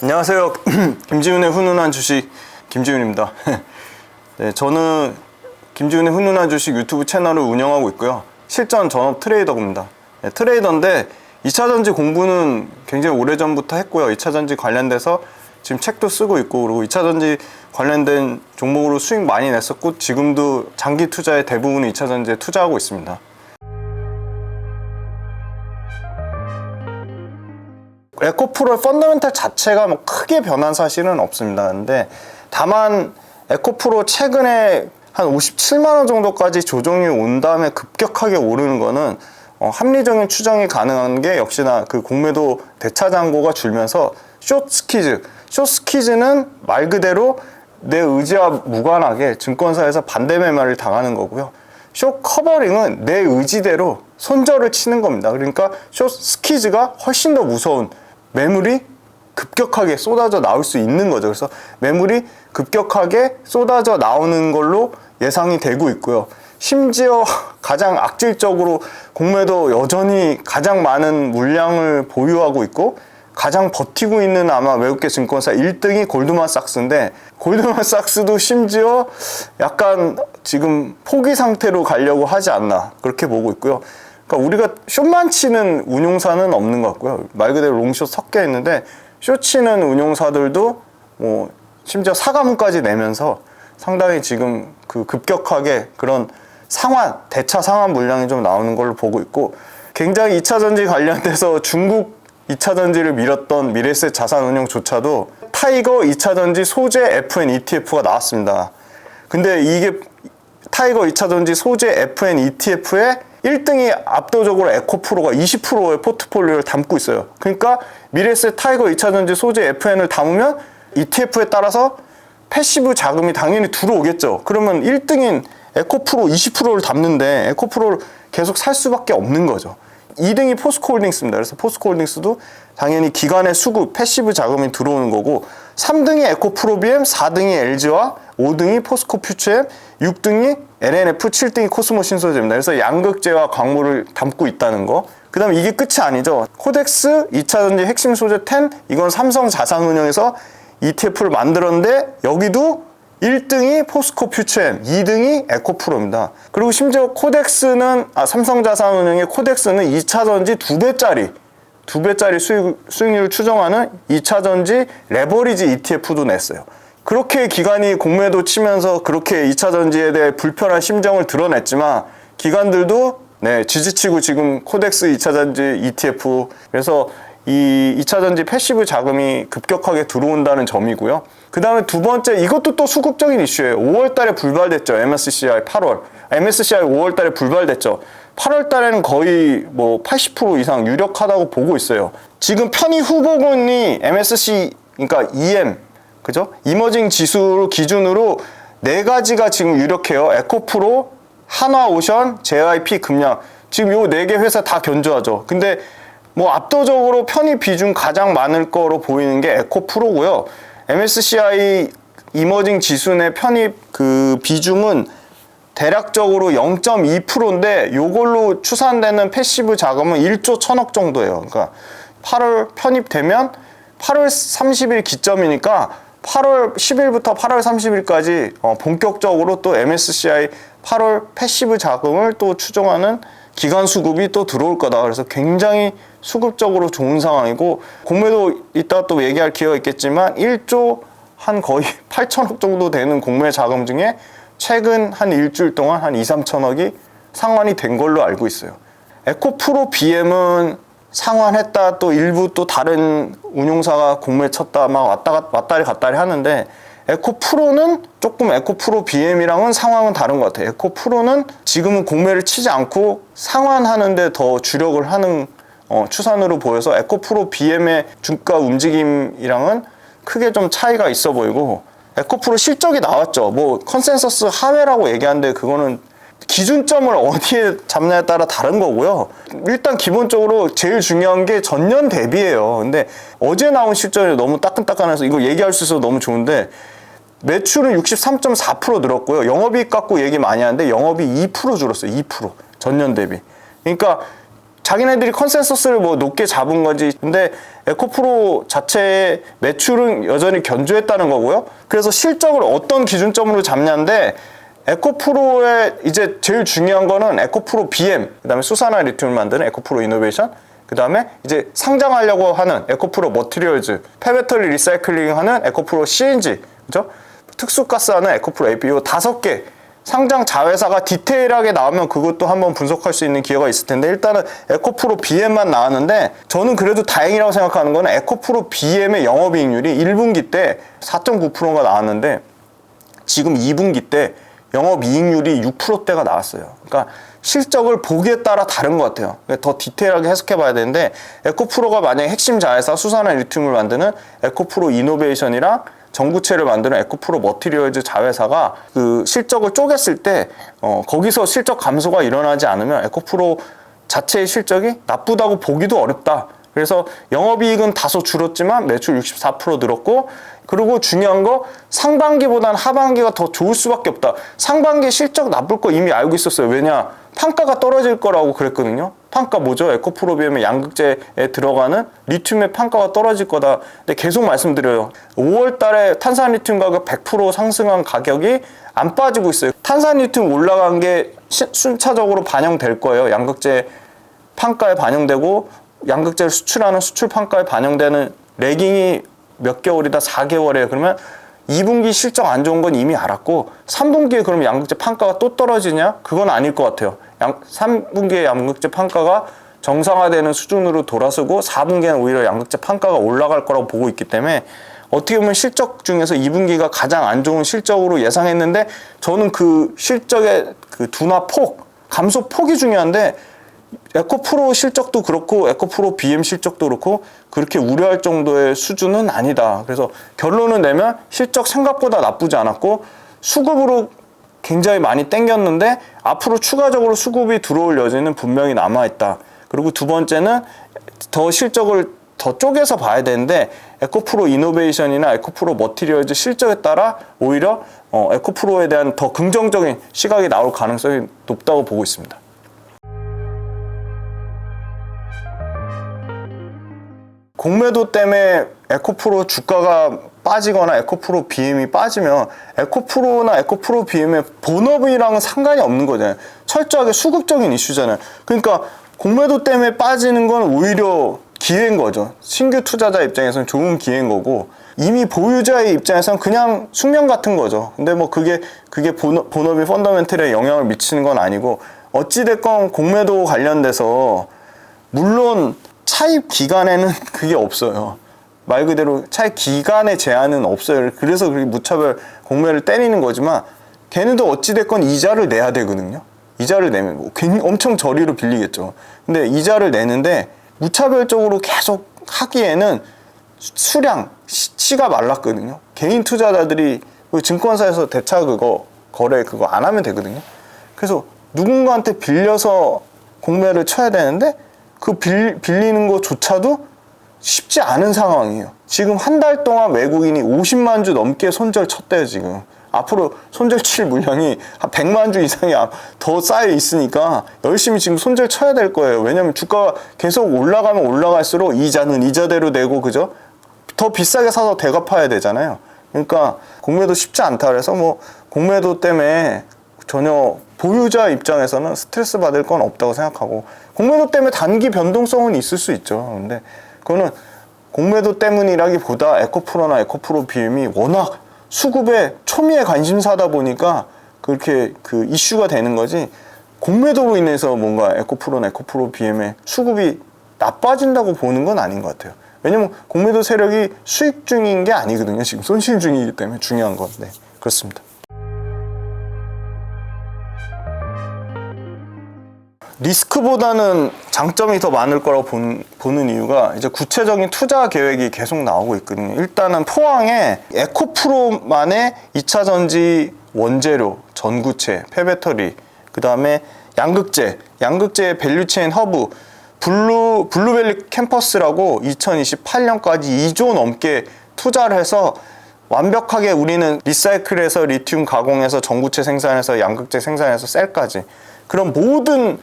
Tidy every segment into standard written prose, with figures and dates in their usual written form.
안녕하세요. 김지훈의 훈훈한 주식 김지훈입니다. 네, 저는 김지훈의 훈훈한 주식 유튜브 채널을 운영하고 있고요. 실전 전업 트레이더입니다. 네, 트레이더인데 2차전지 공부는 굉장히 오래전부터 했고요. 2차전지 관련돼서 지금 책도 쓰고 있고, 그리고 2차전지 관련된 종목으로 수익 많이 냈었고, 지금도 장기 투자의 대부분은 2차전지에 투자하고 있습니다. 에코프로의 펀더멘탈 자체가 뭐 크게 변한 사실은 없습니다. 근데 다만 에코프로 최근에 한 57만원 정도까지 조정이 온 다음에 급격하게 오르는 거는 합리적인 추정이 가능한 게 역시나 그 공매도 대차 잔고가 줄면서 숏스퀴즈는 말 그대로 내 의지와 무관하게 증권사에서 반대 매매를 당하는 거고요. 숏 커버링은 내 의지대로 손절을 치는 겁니다. 그러니까 숏스퀴즈가 훨씬 더 무서운, 매물이 급격하게 쏟아져 나올 수 있는 거죠. 그래서 매물이 급격하게 쏟아져 나오는 걸로 예상이 되고 있고요. 심지어 가장 악질적으로 공매도 여전히 가장 많은 물량을 보유하고 있고, 가장 버티고 있는 아마 외국계 증권사 1등이 골드만삭스인데, 골드만삭스도 심지어 약간 지금 포기 상태로 가려고 하지 않나, 그렇게 보고 있고요. 그러니까 우리가 숏만 치는 운용사는 없는 것 같고요. 말 그대로 롱숏 섞여 있는데, 숏 치는 운용사들도 뭐 심지어 사과문까지 내면서 상당히 지금 그 급격하게 그런 대차 상환 물량이 좀 나오는 걸로 보고 있고, 굉장히 2차전지 관련돼서 중국 2차전지를 밀었던 미래에셋 자산운용조차도 타이거 2차전지 소재 FN ETF가 나왔습니다. 근데 이게 타이거 2차전지 소재 FN ETF의 1등이 압도적으로 에코프로가 20%의 포트폴리오를 담고 있어요. 그러니까 미래에셋 타이거 2차전지 소재 FN을 담으면 ETF에 따라서 패시브 자금이 당연히 들어오겠죠. 그러면 1등인 에코프로 20%를 담는데 에코프로를 계속 살 수밖에 없는 거죠. 2등이 포스코홀딩스입니다. 그래서 포스코홀딩스도 당연히 기관의 수급, 패시브 자금이 들어오는 거고, 3등이 에코프로비엠, 4등이 LG와 5등이 포스코퓨처엠, 6등이 LNF, 7등이 코스모 신소재입니다. 그래서 양극재와 광물을 담고 있다는 거. 그 다음에 이게 끝이 아니죠. 코덱스 2차전지 핵심 소재 10, 이건 삼성 자산운용에서 ETF를 만들었는데, 여기도 1등이 포스코퓨처엠, 2등이 에코프로입니다. 그리고 심지어 삼성자산운용의 코덱스는 2차전지 2배짜리 수익률을 추정하는 2차전지 레버리지 ETF도 냈어요. 그렇게 기관이 공매도 치면서 그렇게 2차전지에 대해 불편한 심정을 드러냈지만, 기관들도 지지치고 지금 코덱스 2차전지 ETF, 그래서 이 2차전지 패시브 자금이 급격하게 들어온다는 점이고요. 그 다음에 두 번째, 이것도 또 수급적인 이슈예요. 5월 달에 불발됐죠. MSCI 8월. MSCI 5월 달에 불발됐죠. 8월 달에는 거의 뭐 80% 이상 유력하다고 보고 있어요. 지금 편입 후보군이 MSCI, 그러니까 EM, 그죠? 이머징 지수 기준으로 4가지가 지금 유력해요. 에코프로, 한화오션, JYP, 금양. 지금 요 4개 회사 다 견조하죠. 근데 뭐 압도적으로 편입 비중 가장 많을 거로 보이는 게 에코프로고요. MSCI 이머징 지수 내 편입 그 비중은 대략적으로 0.2%인데, 요걸로 추산되는 패시브 자금은 1조 1000억 정도예요. 그러니까 8월 편입되면 8월 30일 기점이니까 8월 10일부터 8월 30일까지 본격적으로 또 MSCI 8월 패시브 자금을 또 추정하는 기관 수급이 또 들어올 거다. 그래서 굉장히 수급적으로 좋은 상황이고, 공매도 이따 또 얘기할 기회가 있겠지만 1조 한 거의 8천억 정도 되는 공매 자금 중에 최근 한 일주일 동안 한 2-3천억이 상환이 된 걸로 알고 있어요. 에코프로 BM은 상환했다, 또 일부 또 다른 운용사가 공매 쳤다, 막 왔다리 갔다리 하는데, 에코프로는 조금 에코프로 BM이랑은 상황은 다른 것 같아요. 에코프로는 지금은 공매를 치지 않고 상환하는데 더 주력을 하는 추산으로 보여서 에코프로 BM의 주가 움직임이랑은 크게 좀 차이가 있어 보이고, 에코프로 실적이 나왔죠. 뭐 컨센서스 하회라고 얘기하는데 그거는 기준점을 어디에 잡냐에 따라 다른 거고요. 일단 기본적으로 제일 중요한 게 전년 대비예요. 근데 어제 나온 실적이 너무 따끈따끈해서 이거 얘기할 수 있어서 너무 좋은데, 매출은 63.4% 늘었고요. 영업이익 갖고 얘기 많이 하는데 영업이익 2% 줄었어요. 2% 전년 대비. 그러니까 자기네들이 컨센서스를 뭐 높게 잡은 거지. 근데 에코프로 자체의 매출은 여전히 견조했다는 거고요. 그래서 실적을 어떤 기준점으로 잡냐인데, 에코프로의 이제 제일 중요한 거는 에코프로 BM, 그 다음에 수산화 리튬을 만드는 에코프로 이노베이션, 그 다음에 이제 상장하려고 하는 에코프로 머티리얼즈, 폐배터리 리사이클링 하는 에코프로 CNG, 그죠? 특수가스 하는 에코프로 AP, 이 5개 상장 자회사가 디테일하게 나오면 그것도 한번 분석할 수 있는 기회가 있을 텐데, 일단은 에코프로 BM만 나왔는데, 저는 그래도 다행이라고 생각하는 거는 에코프로 BM의 영업이익률이 1분기 때 4.9%가 나왔는데, 지금 2분기 때 영업이익률이 6%대가 나왔어요. 그러니까 실적을 보기에 따라 다른 것 같아요. 더 디테일하게 해석해 봐야 되는데, 에코프로가 만약에 핵심 자회사 수산화 리튬을 만드는 에코프로 이노베이션이랑 전구체를 만드는 에코프로 머티리얼즈 자회사가 그 실적을 쪼갰을 때 거기서 실적 감소가 일어나지 않으면 에코프로 자체의 실적이 나쁘다고 보기도 어렵다. 그래서 영업이익은 다소 줄었지만 매출 64% 늘었고, 그리고 중요한 거 상반기보다는 하반기가 더 좋을 수밖에 없다. 상반기 실적 나쁠 거 이미 알고 있었어요. 왜냐? 판가가 떨어질 거라고 그랬거든요. 판가 뭐죠? 에코프로 BM의 양극재에 들어가는 리튬의 판가가 떨어질 거다. 근데 계속 말씀드려요. 5월 달에 탄산 리튬 가격 100% 상승한 가격이 안 빠지고 있어요. 탄산 리튬 올라간 게 순차적으로 반영될 거예요. 양극재 판가에 반영되고, 양극재를 수출하는 수출 판가에 반영되는 레깅이 몇 개월이다? 4개월이에요. 그러면 2분기 실적 안 좋은 건 이미 알았고, 3분기에 그럼 양극재 판가가 또 떨어지냐? 그건 아닐 것 같아요. 3분기에 양극재 판가가 정상화되는 수준으로 돌아서고, 4분기에는 오히려 양극재 판가가 올라갈 거라고 보고 있기 때문에, 어떻게 보면 실적 중에서 2분기가 가장 안 좋은 실적으로 예상했는데, 저는 그 실적의 그 둔화 폭, 감소 폭이 중요한데, 에코프로 실적도 그렇고 에코프로 BM 실적도 그렇고 그렇게 우려할 정도의 수준은 아니다. 그래서 결론을 내면 실적 생각보다 나쁘지 않았고, 수급으로 굉장히 많이 땡겼는데 앞으로 추가적으로 수급이 들어올 여지는 분명히 남아있다. 그리고 두 번째는 더 실적을 더 쪼개서 봐야 되는데, 에코프로 이노베이션이나 에코프로 머티리얼즈 실적에 따라 오히려 에코프로에 대한 더 긍정적인 시각이 나올 가능성이 높다고 보고 있습니다. 공매도 때문에 에코프로 주가가 빠지거나 에코프로 BM이 빠지면 에코프로나 에코프로 BM의 본업이랑은 상관이 없는 거잖아요. 철저하게 수급적인 이슈잖아요. 그러니까 공매도 때문에 빠지는 건 오히려 기회인 거죠. 신규 투자자 입장에서는 좋은 기회인 거고, 이미 보유자의 입장에서는 그냥 숙명 같은 거죠. 근데 뭐 그게 본업이 펀더멘털에 영향을 미치는 건 아니고, 어찌됐건 공매도 관련돼서 물론 차입 기간에는 그게 없어요. 말 그대로 차입 기간의 제한은 없어요. 그래서 그렇게 무차별 공매를 때리는 거지만, 걔네도 어찌됐건 이자를 내야 되거든요. 이자를 내면 뭐 엄청 저리로 빌리겠죠. 근데 이자를 내는데 무차별적으로 계속 하기에는 수량, 시가 말랐거든요. 개인 투자자들이 증권사에서 대차 거래 안 하면 되거든요. 그래서 누군가한테 빌려서 공매를 쳐야 되는데, 그 빌리는 것조차도 쉽지 않은 상황이에요. 지금 한 달 동안 외국인이 50만 주 넘게 손절 쳤대요, 지금. 앞으로 손절 칠 물량이 한 100만 주 이상이 더 쌓여 있으니까 열심히 지금 손절 쳐야 될 거예요. 왜냐면 주가가 계속 올라가면 올라갈수록 이자는 이자대로 내고, 그죠? 더 비싸게 사서 되갚아야 되잖아요. 그러니까 공매도 쉽지 않다. 그래서 뭐 공매도 때문에 전혀 보유자 입장에서는 스트레스 받을 건 없다고 생각하고, 공매도 때문에 단기 변동성은 있을 수 있죠. 근데 그거는 공매도 때문이라기보다 에코프로나 에코프로 BM이 워낙 수급에 초미의 관심사다 보니까 그렇게 그 이슈가 되는 거지, 공매도로 인해서 뭔가 에코프로나 에코프로 BM의 수급이 나빠진다고 보는 건 아닌 것 같아요. 왜냐면 공매도 세력이 수익 중인 게 아니거든요. 지금 손실 중이기 때문에 중요한 건. 네, 그렇습니다. 리스크보다는 장점이 더 많을 거라고 보는 이유가, 이제 구체적인 투자 계획이 계속 나오고 있거든요. 일단은 포항에 에코프로만의 2차 전지 원재료, 전구체, 폐배터리, 그 다음에 양극재의 밸류체인 허브, 블루밸리 캠퍼스라고 2028년까지 2조 넘게 투자를 해서 완벽하게 우리는 리사이클해서 리튬 가공해서 전구체 생산해서 양극재 생산해서 셀까지, 그런 모든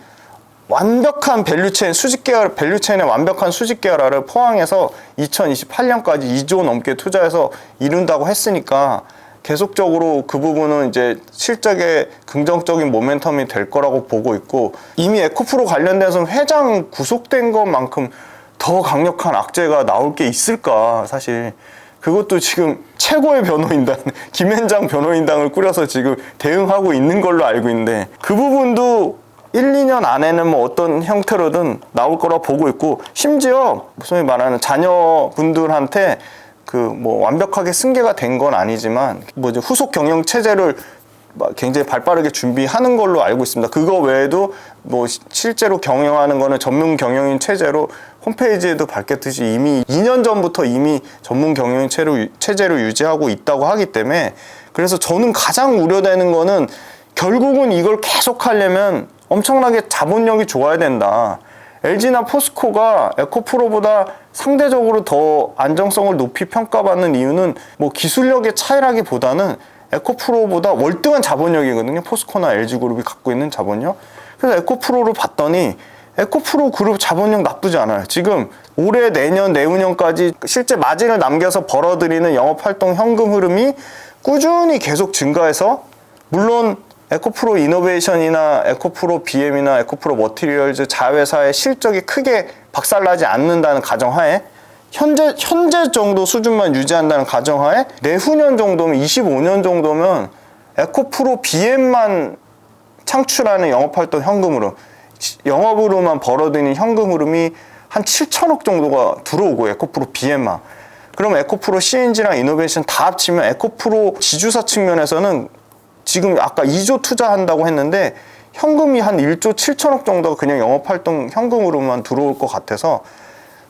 완벽한 밸류체인 수직 계열, 밸류체인의 완벽한 수직 계열화를 포항해서 2028년까지 2조 넘게 투자해서 이룬다고 했으니까 계속적으로 그 부분은 이제 실적에 긍정적인 모멘텀이 될 거라고 보고 있고, 이미 에코프로 관련돼서는 회장 구속된 것만큼 더 강력한 악재가 나올 게 있을까. 사실 그것도 지금 최고의 변호인단 김현장 변호인단을 꾸려서 지금 대응하고 있는 걸로 알고 있는데, 그 부분도 1, 2년 안에는 뭐 어떤 형태로든 나올 거라 보고 있고, 심지어 소위 말하는 자녀분들한테 그 뭐 완벽하게 승계가 된 건 아니지만 뭐 이제 후속 경영 체제를 굉장히 발빠르게 준비하는 걸로 알고 있습니다. 그거 외에도 뭐 실제로 경영하는 거는 전문 경영인 체제로 홈페이지에도 밝혔듯이 이미 2년 전부터 이미 전문 경영인 체제로 유지하고 있다고 하기 때문에, 그래서 저는 가장 우려되는 거는 결국은 이걸 계속 하려면 엄청나게 자본력이 좋아야 된다. LG나 포스코가 에코프로보다 상대적으로 더 안정성을 높이 평가받는 이유는 뭐 기술력의 차이라기보다는 에코프로보다 월등한 자본력이거든요. 포스코나 LG그룹이 갖고 있는 자본력. 그래서 에코프로를 봤더니 에코프로 그룹 자본력 나쁘지 않아요. 지금 올해, 내년, 내후년까지 실제 마진을 남겨서 벌어들이는 영업활동 현금 흐름이 꾸준히 계속 증가해서, 물론 에코프로 이노베이션이나 에코프로 BM이나 에코프로 머티리얼즈 자회사의 실적이 크게 박살나지 않는다는 가정하에, 현재 정도 수준만 유지한다는 가정하에 내후년 정도면, 25년 정도면 에코프로 BM만 창출하는 영업활동 현금 흐름, 영업으로만 벌어들이는 현금 흐름이 한 7천억 정도가 들어오고, 에코프로 BM만. 그럼 에코프로 CNG랑 이노베이션 다 합치면 에코프로 지주사 측면에서는 지금 아까 2조 투자한다고 했는데 현금이 한 1조 7천억 정도가 그냥 영업활동 현금으로만 들어올 것 같아서,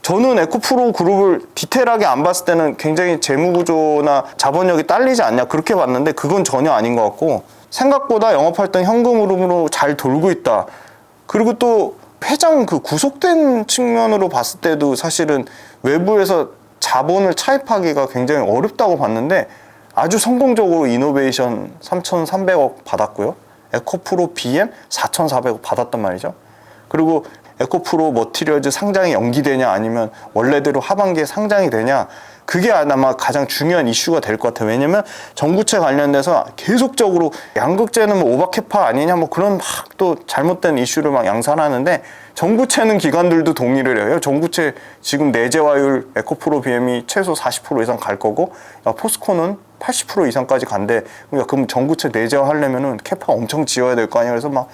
저는 에코프로 그룹을 디테일하게 안 봤을 때는 굉장히 재무구조나 자본력이 딸리지 않냐 그렇게 봤는데, 그건 전혀 아닌 것 같고, 생각보다 영업활동 현금 흐름으로 잘 돌고 있다. 그리고 또 회장 그 구속된 측면으로 봤을 때도 사실은 외부에서 자본을 차입하기가 굉장히 어렵다고 봤는데, 아주 성공적으로 이노베이션 3,300억 받았고요. 에코프로 BM 4,400억 받았단 말이죠. 그리고 에코프로 머티리얼즈 상장이 연기되냐 아니면 원래대로 하반기에 상장이 되냐, 그게 아마 가장 중요한 이슈가 될 것 같아요. 왜냐면 정부채 관련돼서 계속적으로 양극재는 뭐 오버캐파 아니냐 뭐 그런 막 또 잘못된 이슈를 막 양산하는데, 정부채는 기관들도 동의를 해요. 정부채 지금 내재화율 에코프로 BM이 최소 40% 이상 갈 거고, 포스코는 80% 이상까지 간대. 그러니까 그럼 정부채 내재화 하려면은 캐파 엄청 지어야 될 거 아니야. 그래서 막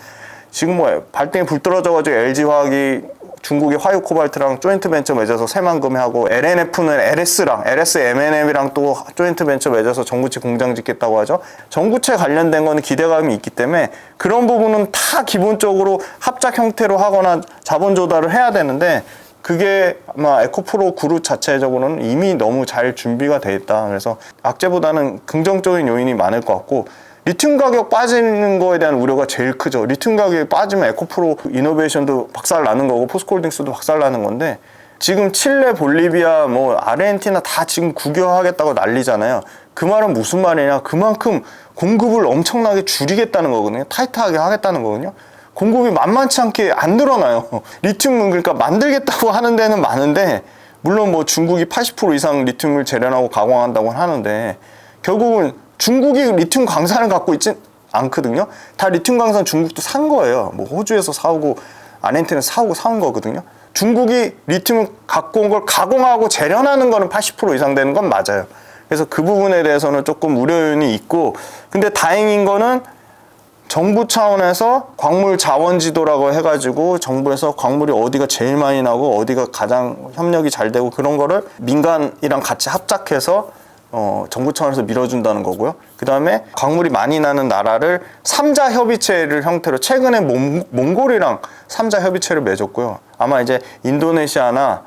지금 뭐 발등에 불 떨어져가지고 LG화학이 중국의 화요코발트랑 조인트 벤처 맺어서 새만금하고, LNF는 LS M&M이랑 또 조인트 벤처 맺어서 정부채 공장 짓겠다고 하죠. 정부채 관련된 거는 기대감이 있기 때문에 그런 부분은 다 기본적으로 합작 형태로 하거나 자본 조달을 해야 되는데, 그게 아마 에코프로 그룹 자체적으로는 이미 너무 잘 준비가 돼 있다. 그래서 악재보다는 긍정적인 요인이 많을 것 같고, 리튬 가격 빠지는 거에 대한 우려가 제일 크죠. 리튬 가격이 빠지면 에코프로 이노베이션도 박살 나는 거고, 포스코홀딩스도 박살 나는 건데, 지금 칠레, 볼리비아, 뭐 아르헨티나 다 지금 국유화하겠다고 난리잖아요. 그 말은 무슨 말이냐? 그만큼 공급을 엄청나게 줄이겠다는 거거든요. 타이트하게 하겠다는 거거든요. 공급이 만만치 않게 안 늘어나요. 리튬은 그러니까 만들겠다고 하는 데는 많은데, 물론 뭐 중국이 80% 이상 리튬을 재련하고 가공한다고 하는데, 결국은 중국이 리튬 강산을 갖고 있진 않거든요. 다 리튬 강산 중국도 산 거예요. 뭐 호주에서 사오고 아르헨티나에서 사오고 사온 거거든요. 중국이 리튬을 갖고 온 걸 가공하고 재련하는 거는 80% 이상 되는 건 맞아요. 그래서 그 부분에 대해서는 조금 우려요인이 있고, 근데 다행인 거는 정부 차원에서 광물 자원 지도라고 해가지고 정부에서 광물이 어디가 제일 많이 나고 어디가 가장 협력이 잘 되고 그런 거를 민간이랑 같이 합작해서 정부 차원에서 밀어준다는 거고요. 그 다음에 광물이 많이 나는 나라를 3자 협의체를 형태로, 최근에 몽골이랑 3자 협의체를 맺었고요. 아마 이제 인도네시아나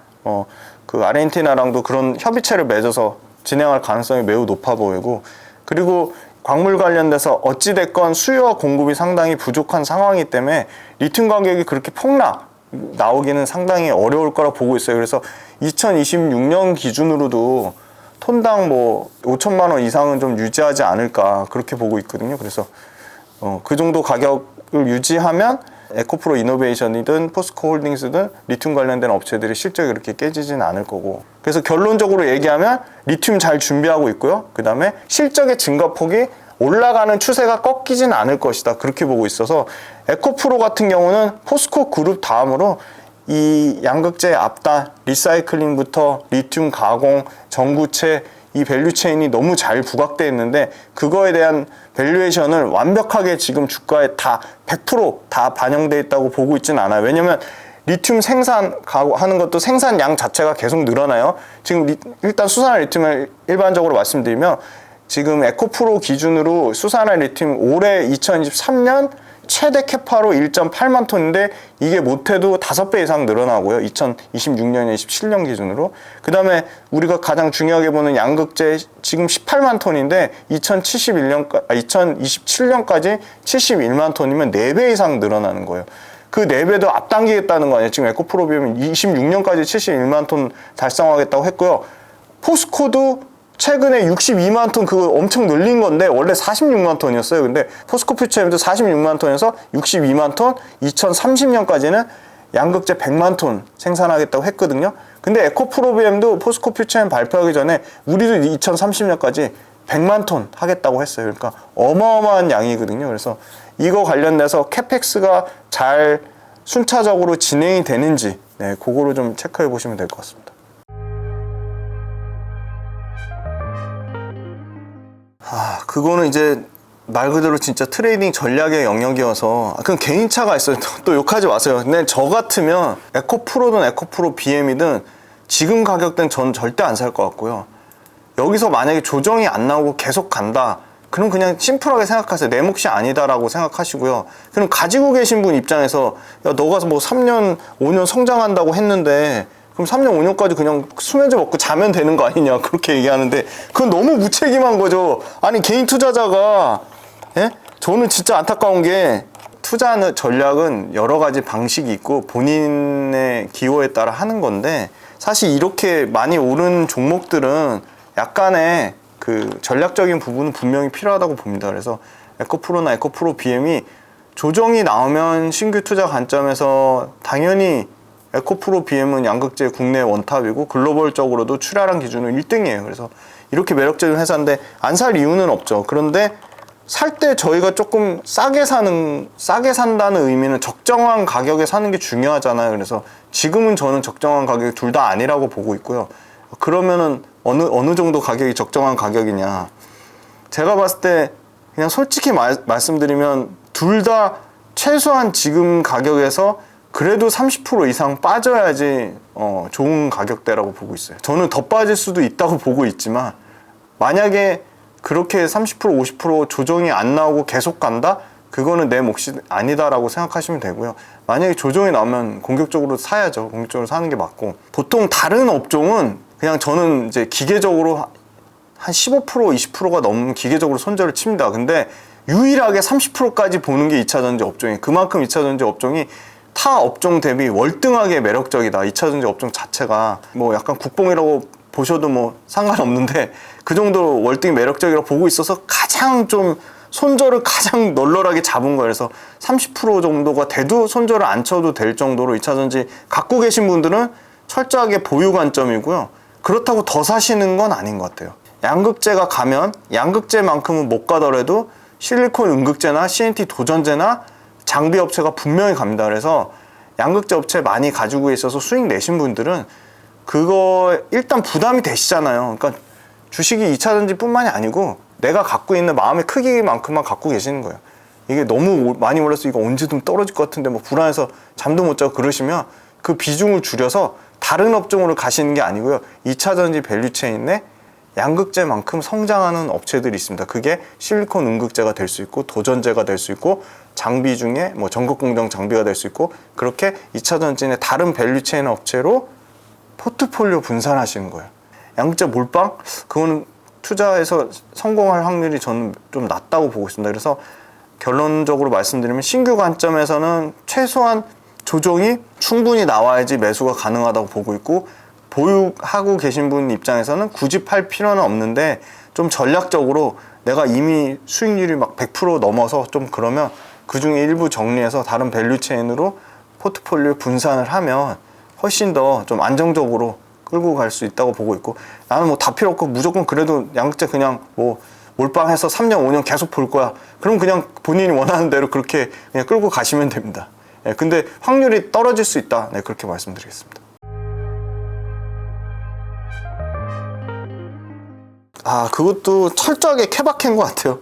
그 아르헨티나랑도 그런 협의체를 맺어서 진행할 가능성이 매우 높아 보이고, 그리고 광물 관련돼서 어찌됐건 수요와 공급이 상당히 부족한 상황이기 때문에 리튬 가격이 그렇게 폭락 나오기는 상당히 어려울 거라 보고 있어요. 그래서 2026년 기준으로도 톤당 뭐 5천만 원 이상은 좀 유지하지 않을까 그렇게 보고 있거든요. 그래서 그 정도 가격을 유지하면 에코프로 이노베이션이든 포스코 홀딩스든 리튬 관련된 업체들이 실적이 그렇게 깨지진 않을 거고, 그래서 결론적으로 얘기하면 리튬 잘 준비하고 있고요. 그 다음에 실적의 증가폭이 올라가는 추세가 꺾이진 않을 것이다, 그렇게 보고 있어서 에코프로 같은 경우는 포스코 그룹 다음으로 이 양극재 앞단, 리사이클링부터 리튬 가공, 전구체, 이 밸류체인이 너무 잘 부각되어 있는데 그거에 대한 밸류에이션을 완벽하게 지금 주가에 다 100% 반영되어 있다고 보고 있지는 않아요. 왜냐면 리튬 생산하는 것도 생산량 자체가 계속 늘어나요. 지금 일단 수산화 리튬을 일반적으로 말씀드리면 지금 에코프로 기준으로 수산화 리튬 올해 2023년 최대 캐파로 1.8만 톤인데 이게 못해도 5배 이상 늘어나고요. 2026년에 17년 기준으로. 그 다음에 우리가 가장 중요하게 보는 양극재 지금 18만 톤인데 2027년까지 71만 톤이면 4배 이상 늘어나는 거예요. 그 4배도 앞당기겠다는 거 아니에요. 지금 에코프로비움은 26년까지 71만 톤 달성하겠다고 했고요. 포스코도 최근에 62만 톤 그거 엄청 늘린 건데 원래 46만 톤이었어요. 근데 포스코 퓨처엠도 46만 톤에서 62만 톤, 2030년까지는 양극재 100만 톤 생산하겠다고 했거든요. 근데 에코프로비엠도 포스코 퓨처엠 발표하기 전에 우리도 2030년까지 100만 톤 하겠다고 했어요. 그러니까 어마어마한 양이거든요. 그래서 이거 관련돼서 캐펙스가 잘 순차적으로 진행이 되는지, 네, 그거를 좀 체크해 보시면 될 것 같습니다. 그거는 이제 말 그대로 진짜 트레이딩 전략의 영역이어서, 그건 개인차가 있어요. 또 욕하지 마세요. 근데 저 같으면 에코프로든 에코프로 BM이든 지금 가격대는 전 절대 안 살 것 같고요. 여기서 만약에 조정이 안 나오고 계속 간다, 그럼 그냥 심플하게 생각하세요. 내 몫이 아니다라고 생각하시고요. 그럼 가지고 계신 분 입장에서 야, 너가 뭐 3년, 5년 성장한다고 했는데 그럼 3년, 5년까지 그냥 수면제 먹고 자면 되는 거 아니냐, 그렇게 얘기하는데 그건 너무 무책임한 거죠. 아니, 개인 투자자가, 예? 저는 진짜 안타까운 게 투자하는 전략은 여러 가지 방식이 있고 본인의 기호에 따라 하는 건데, 사실 이렇게 많이 오른 종목들은 약간의 그 전략적인 부분은 분명히 필요하다고 봅니다. 그래서 에코프로나 에코프로 BM이 조정이 나오면 신규 투자 관점에서 당연히 에코프로 BM은 양극재 국내 원탑이고 글로벌적으로도 출하량 기준은 1등이에요. 그래서 이렇게 매력적인 회사인데 안 살 이유는 없죠. 그런데 살 때 저희가 조금 싸게 산다는 의미는 적정한 가격에 사는 게 중요하잖아요. 그래서 지금은 저는 적정한 가격이 둘 다 아니라고 보고 있고요. 그러면은 어느 정도 가격이 적정한 가격이냐? 제가 봤을 때 그냥 솔직히 말씀드리면 둘 다 최소한 지금 가격에서 그래도 30% 이상 빠져야지 좋은 가격대라고 보고 있어요. 저는 더 빠질 수도 있다고 보고 있지만 만약에 그렇게 30% 50% 조정이 안 나오고 계속 간다? 그거는 내 몫이 아니다라고 생각하시면 되고요. 만약에 조정이 나오면 공격적으로 사야죠. 공격적으로 사는 게 맞고, 보통 다른 업종은 그냥 저는 이제 기계적으로 한 15% 20%가 넘는 기계적으로 손절을 칩니다. 근데 유일하게 30%까지 보는 게 2차전지 업종이에요. 그만큼 2차전지 업종이 타 업종 대비 월등하게 매력적이다. 2차전지 업종 자체가 뭐 약간 국뽕이라고 보셔도 뭐 상관없는데 그 정도로 월등히 매력적이라고 보고 있어서 가장 좀 손절을 가장 널널하게 잡은 거예요. 그래서 30% 정도가 돼도 손절을 안 쳐도 될 정도로 2차전지 갖고 계신 분들은 철저하게 보유 관점이고요. 그렇다고 더 사시는 건 아닌 것 같아요. 양극재가 가면 양극재만큼은 못 가더라도 실리콘 음극재나 CNT 도전재나 장비 업체가 분명히 갑니다. 그래서 양극재 업체 많이 가지고 있어서 수익 내신 분들은 그거 일단 부담이 되시잖아요. 그러니까 주식이 2차전지 뿐만이 아니고 내가 갖고 있는 마음의 크기만큼만 갖고 계시는 거예요. 이게 너무 많이 올라서 이거 언제든 떨어질 것 같은데 뭐 불안해서 잠도 못 자고 그러시면 그 비중을 줄여서 다른 업종으로 가시는 게 아니고요. 2차전지 밸류체인 내 양극재만큼 성장하는 업체들이 있습니다. 그게 실리콘 음극재가 될 수 있고 도전재가 될 수 있고 장비 중에 뭐 전극공정 장비가 될 수 있고, 그렇게 2차전지 내 다른 밸류체인 업체로 포트폴리오 분산하시는 거예요. 양극재 몰빵? 그거는 투자에서 성공할 확률이 저는 좀 낮다고 보고 있습니다. 그래서 결론적으로 말씀드리면 신규 관점에서는 최소한 조정이 충분히 나와야지 매수가 가능하다고 보고 있고, 보유하고 계신 분 입장에서는 굳이 팔 필요는 없는데 좀 전략적으로 내가 이미 수익률이 막 100% 넘어서 좀 그러면 그 중에 일부 정리해서 다른 밸류체인으로 포트폴리오 분산을 하면 훨씬 더 좀 안정적으로 끌고 갈 수 있다고 보고 있고, 나는 뭐 다 필요 없고 무조건 그래도 양극재 그냥 뭐 몰빵해서 3년 5년 계속 볼 거야, 그럼 그냥 본인이 원하는 대로 그렇게 그냥 끌고 가시면 됩니다. 예, 근데 확률이 떨어질 수 있다, 네, 그렇게 말씀드리겠습니다. 그것도 철저하게 케바케인 것 같아요.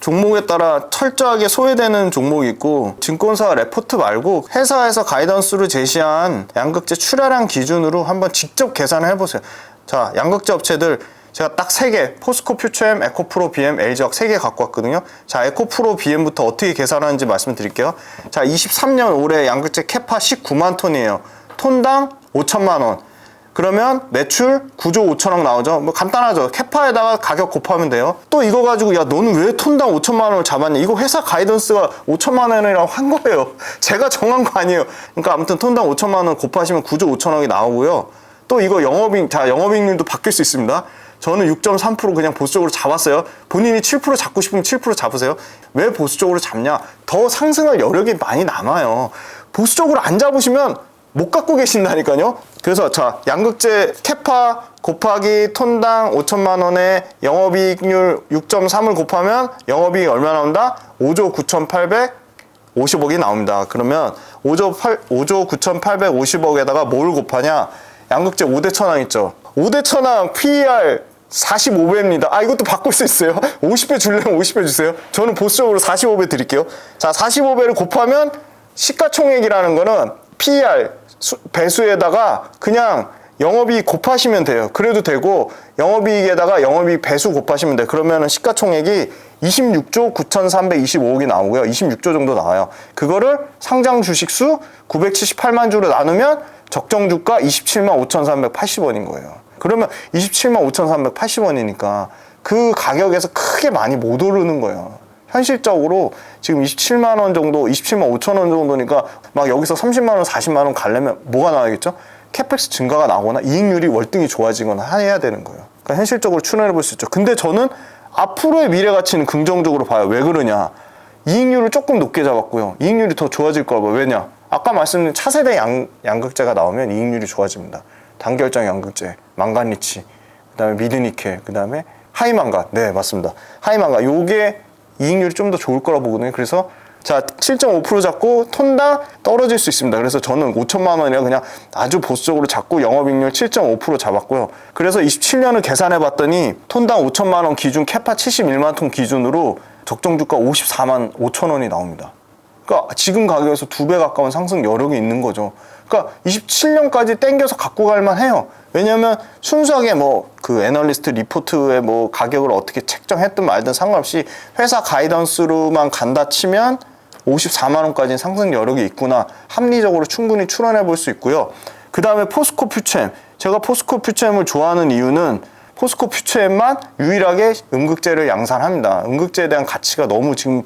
종목에 따라 철저하게 소외되는 종목이 있고, 증권사 레포트 말고 회사에서 가이던스로 제시한 양극재 출하량 기준으로 한번 직접 계산을 해보세요. 자, 양극재 업체들 제가 딱 3개, 포스코 퓨처엠, 에코프로 BM, LG화학 3개 갖고 왔거든요. 자, 에코프로 BM부터 어떻게 계산하는지 말씀드릴게요. 자, 23년 올해 양극재 캐파 19만 톤이에요. 톤당 5천만 원. 그러면 매출 9조 5천억 나오죠. 뭐 간단하죠. 캐파에다가 가격 곱하면 돼요. 또 이거 가지고 야, 너는 왜 톤당 5천만 원을 잡았냐? 이거 회사 가이던스가 5천만 원이라고 한 거예요. 제가 정한 거 아니에요. 그러니까 아무튼 톤당 5천만 원 곱하시면 9조 5천억이 나오고요. 또 이거 영업이익률도 바뀔 수 있습니다. 저는 6.3% 그냥 보수적으로 잡았어요. 본인이 7% 잡고 싶으면 7% 잡으세요. 왜 보수적으로 잡냐? 더 상승할 여력이 많이 남아요. 보수적으로 안 잡으시면 못 갖고 계신다니까요. 그래서 자, 양극재 캐파 곱하기 톤당 5천만 원에 영업이익률 6.3을 곱하면 영업이익이 얼마 나온다? 5조 9,850억이 나옵니다. 그러면 5조 9,850억에다가 뭘 곱하냐? 양극재 5대 천왕 있죠. 5대 천왕 PER 45배입니다. 이것도 바꿀 수 있어요. 50배 주려면 50배 주세요. 저는 보수적으로 45배 드릴게요. 자, 45배를 곱하면 시가총액이라는 거는 PER 배수에다가 그냥 영업이익 곱하시면 돼요. 그래도 되고, 영업이익에다가 영업이익 배수 곱하시면 돼요. 그러면 시가총액이 26조 9,325억이 나오고요. 26조 정도 나와요. 그거를 상장 주식수 978만 주로 나누면 적정 주가 27만 5,380원인 거예요. 그러면 27만 5,380원이니까 그 가격에서 크게 많이 못 오르는 거예요. 현실적으로 지금 27만 원 정도, 27만 5천 원 정도니까 막 여기서 30만 원, 40만 원 가려면 뭐가 나와야겠죠? 캐펙스 증가가 나거나 이익률이 월등히 좋아지거나 해야 되는 거예요. 그러니까 현실적으로 추론해 볼 수 있죠. 근데 저는 앞으로의 미래 가치는 긍정적으로 봐요. 왜 그러냐? 이익률을 조금 높게 잡았고요. 이익률이 더 좋아질 거라고. 왜냐? 아까 말씀드린 차세대 양극재가 나오면 이익률이 좋아집니다. 단결정 양극재, 망간리치, 그 다음에 미드니켈, 그 다음에 하이망간. 네, 맞습니다. 하이망간. 요게 이익률이 좀 더 좋을 거라 보거든요. 그래서 자, 7.5% 잡고 톤당 떨어질 수 있습니다. 그래서 저는 5천만 원이라 그냥 아주 보수적으로 잡고 영업이익률 7.5% 잡았고요. 그래서 27년을 계산해 봤더니 톤당 5천만 원 기준 캐파 71만 톤 기준으로 적정 주가 54만 5천 원이 나옵니다. 그러니까 지금 가격에서 2배 가까운 상승 여력이 있는 거죠. 그러니까 27년까지 땡겨서 갖고 갈만 해요. 왜냐면 순수하게 뭐 그 애널리스트 리포트의 뭐 가격을 어떻게 책정했든 말든 상관없이 회사 가이던스로만 간다 치면 54만 원까지는 상승 여력이 있구나, 합리적으로 충분히 추론해 볼 수 있고요. 그 다음에 포스코 퓨처엠. 제가 포스코 퓨처엠을 좋아하는 이유는 포스코 퓨처엠만 유일하게 음극재를 양산합니다. 음극재에 대한 가치가 너무 지금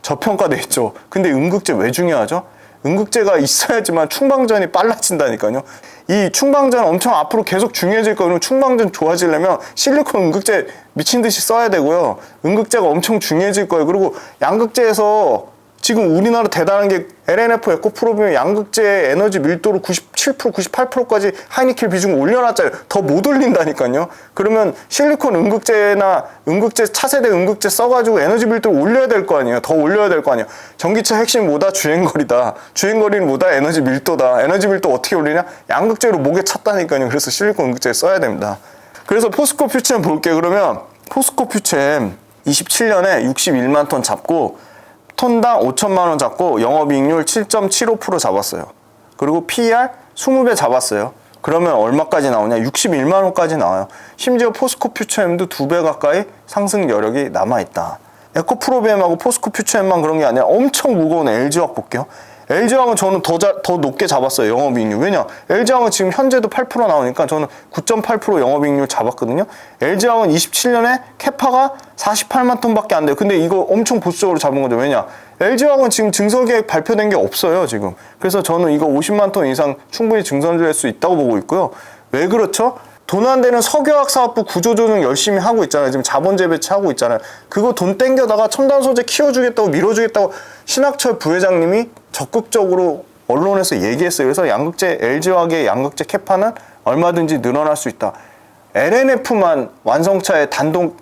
저평가돼 있죠. 근데 음극재 왜 중요하죠? 음극재가 있어야지만 충방전이 빨라진다니까요. 이 충방전 엄청 앞으로 계속 중요해질 거예요. 충방전 좋아지려면 실리콘 음극재 미친 듯이 써야 되고요. 음극재가 엄청 중요해질 거예요. 그리고 양극재에서 지금 우리나라 대단한 게 LNF 에코프로비움 양극재 에너지 밀도를 97%, 98%까지 하이니켈 비중을 올려놨잖아요. 더 못 올린다니까요. 그러면 실리콘 음극재나 음극재, 차세대 음극재 써가지고 에너지 밀도를 올려야 될 거 아니에요. 더 올려야 될 거 아니에요. 전기차 핵심 뭐다? 주행거리다. 주행거리는 뭐다? 에너지 밀도다. 에너지 밀도 어떻게 올리냐? 양극재로 목에 찼다니까요. 그래서 실리콘 음극재 써야 됩니다. 그래서 포스코 퓨처엠 볼게요. 그러면 포스코 퓨처엠 27년에 61만 톤 잡고 톤당 5천만 원 잡고 영업이익률 7.75% 잡았어요. 그리고 PER 20배 잡았어요. 그러면 얼마까지 나오냐? 61만 원까지 나와요. 심지어 포스코 퓨처엠도 2배 가까이 상승 여력이 남아있다. 에코프로비엠하고 포스코 퓨처엠만 그런 게 아니라 엄청 무거운 LG화학 볼게요. LG화학은 저는 더 높게 잡았어요. 영업이익률. 왜냐? LG화학은 지금 현재도 8% 나오니까 저는 9.8% 영업이익률 잡았거든요. LG화학은 27년에 캐파가 48만 톤밖에 안 돼요. 근데 이거 엄청 보수적으로 잡은 거죠. 왜냐? LG화학은 지금 증설계획 발표된 게 없어요, 지금. 그래서 저는 이거 50만 톤 이상 충분히 증설될 수 있다고 보고 있고요. 왜 그렇죠? 돈 안 되는 석유화학 사업부 구조조정 열심히 하고 있잖아요. 지금 자본 재배치하고 있잖아요. 그거 돈 땡겨다가 첨단 소재 키워주겠다고 밀어주겠다고 신학철 부회장님이 적극적으로 언론에서 얘기했어요. 그래서 양극재, LG화학의 양극재 캐파는 얼마든지 늘어날 수 있다. LNF만 완성차에 단독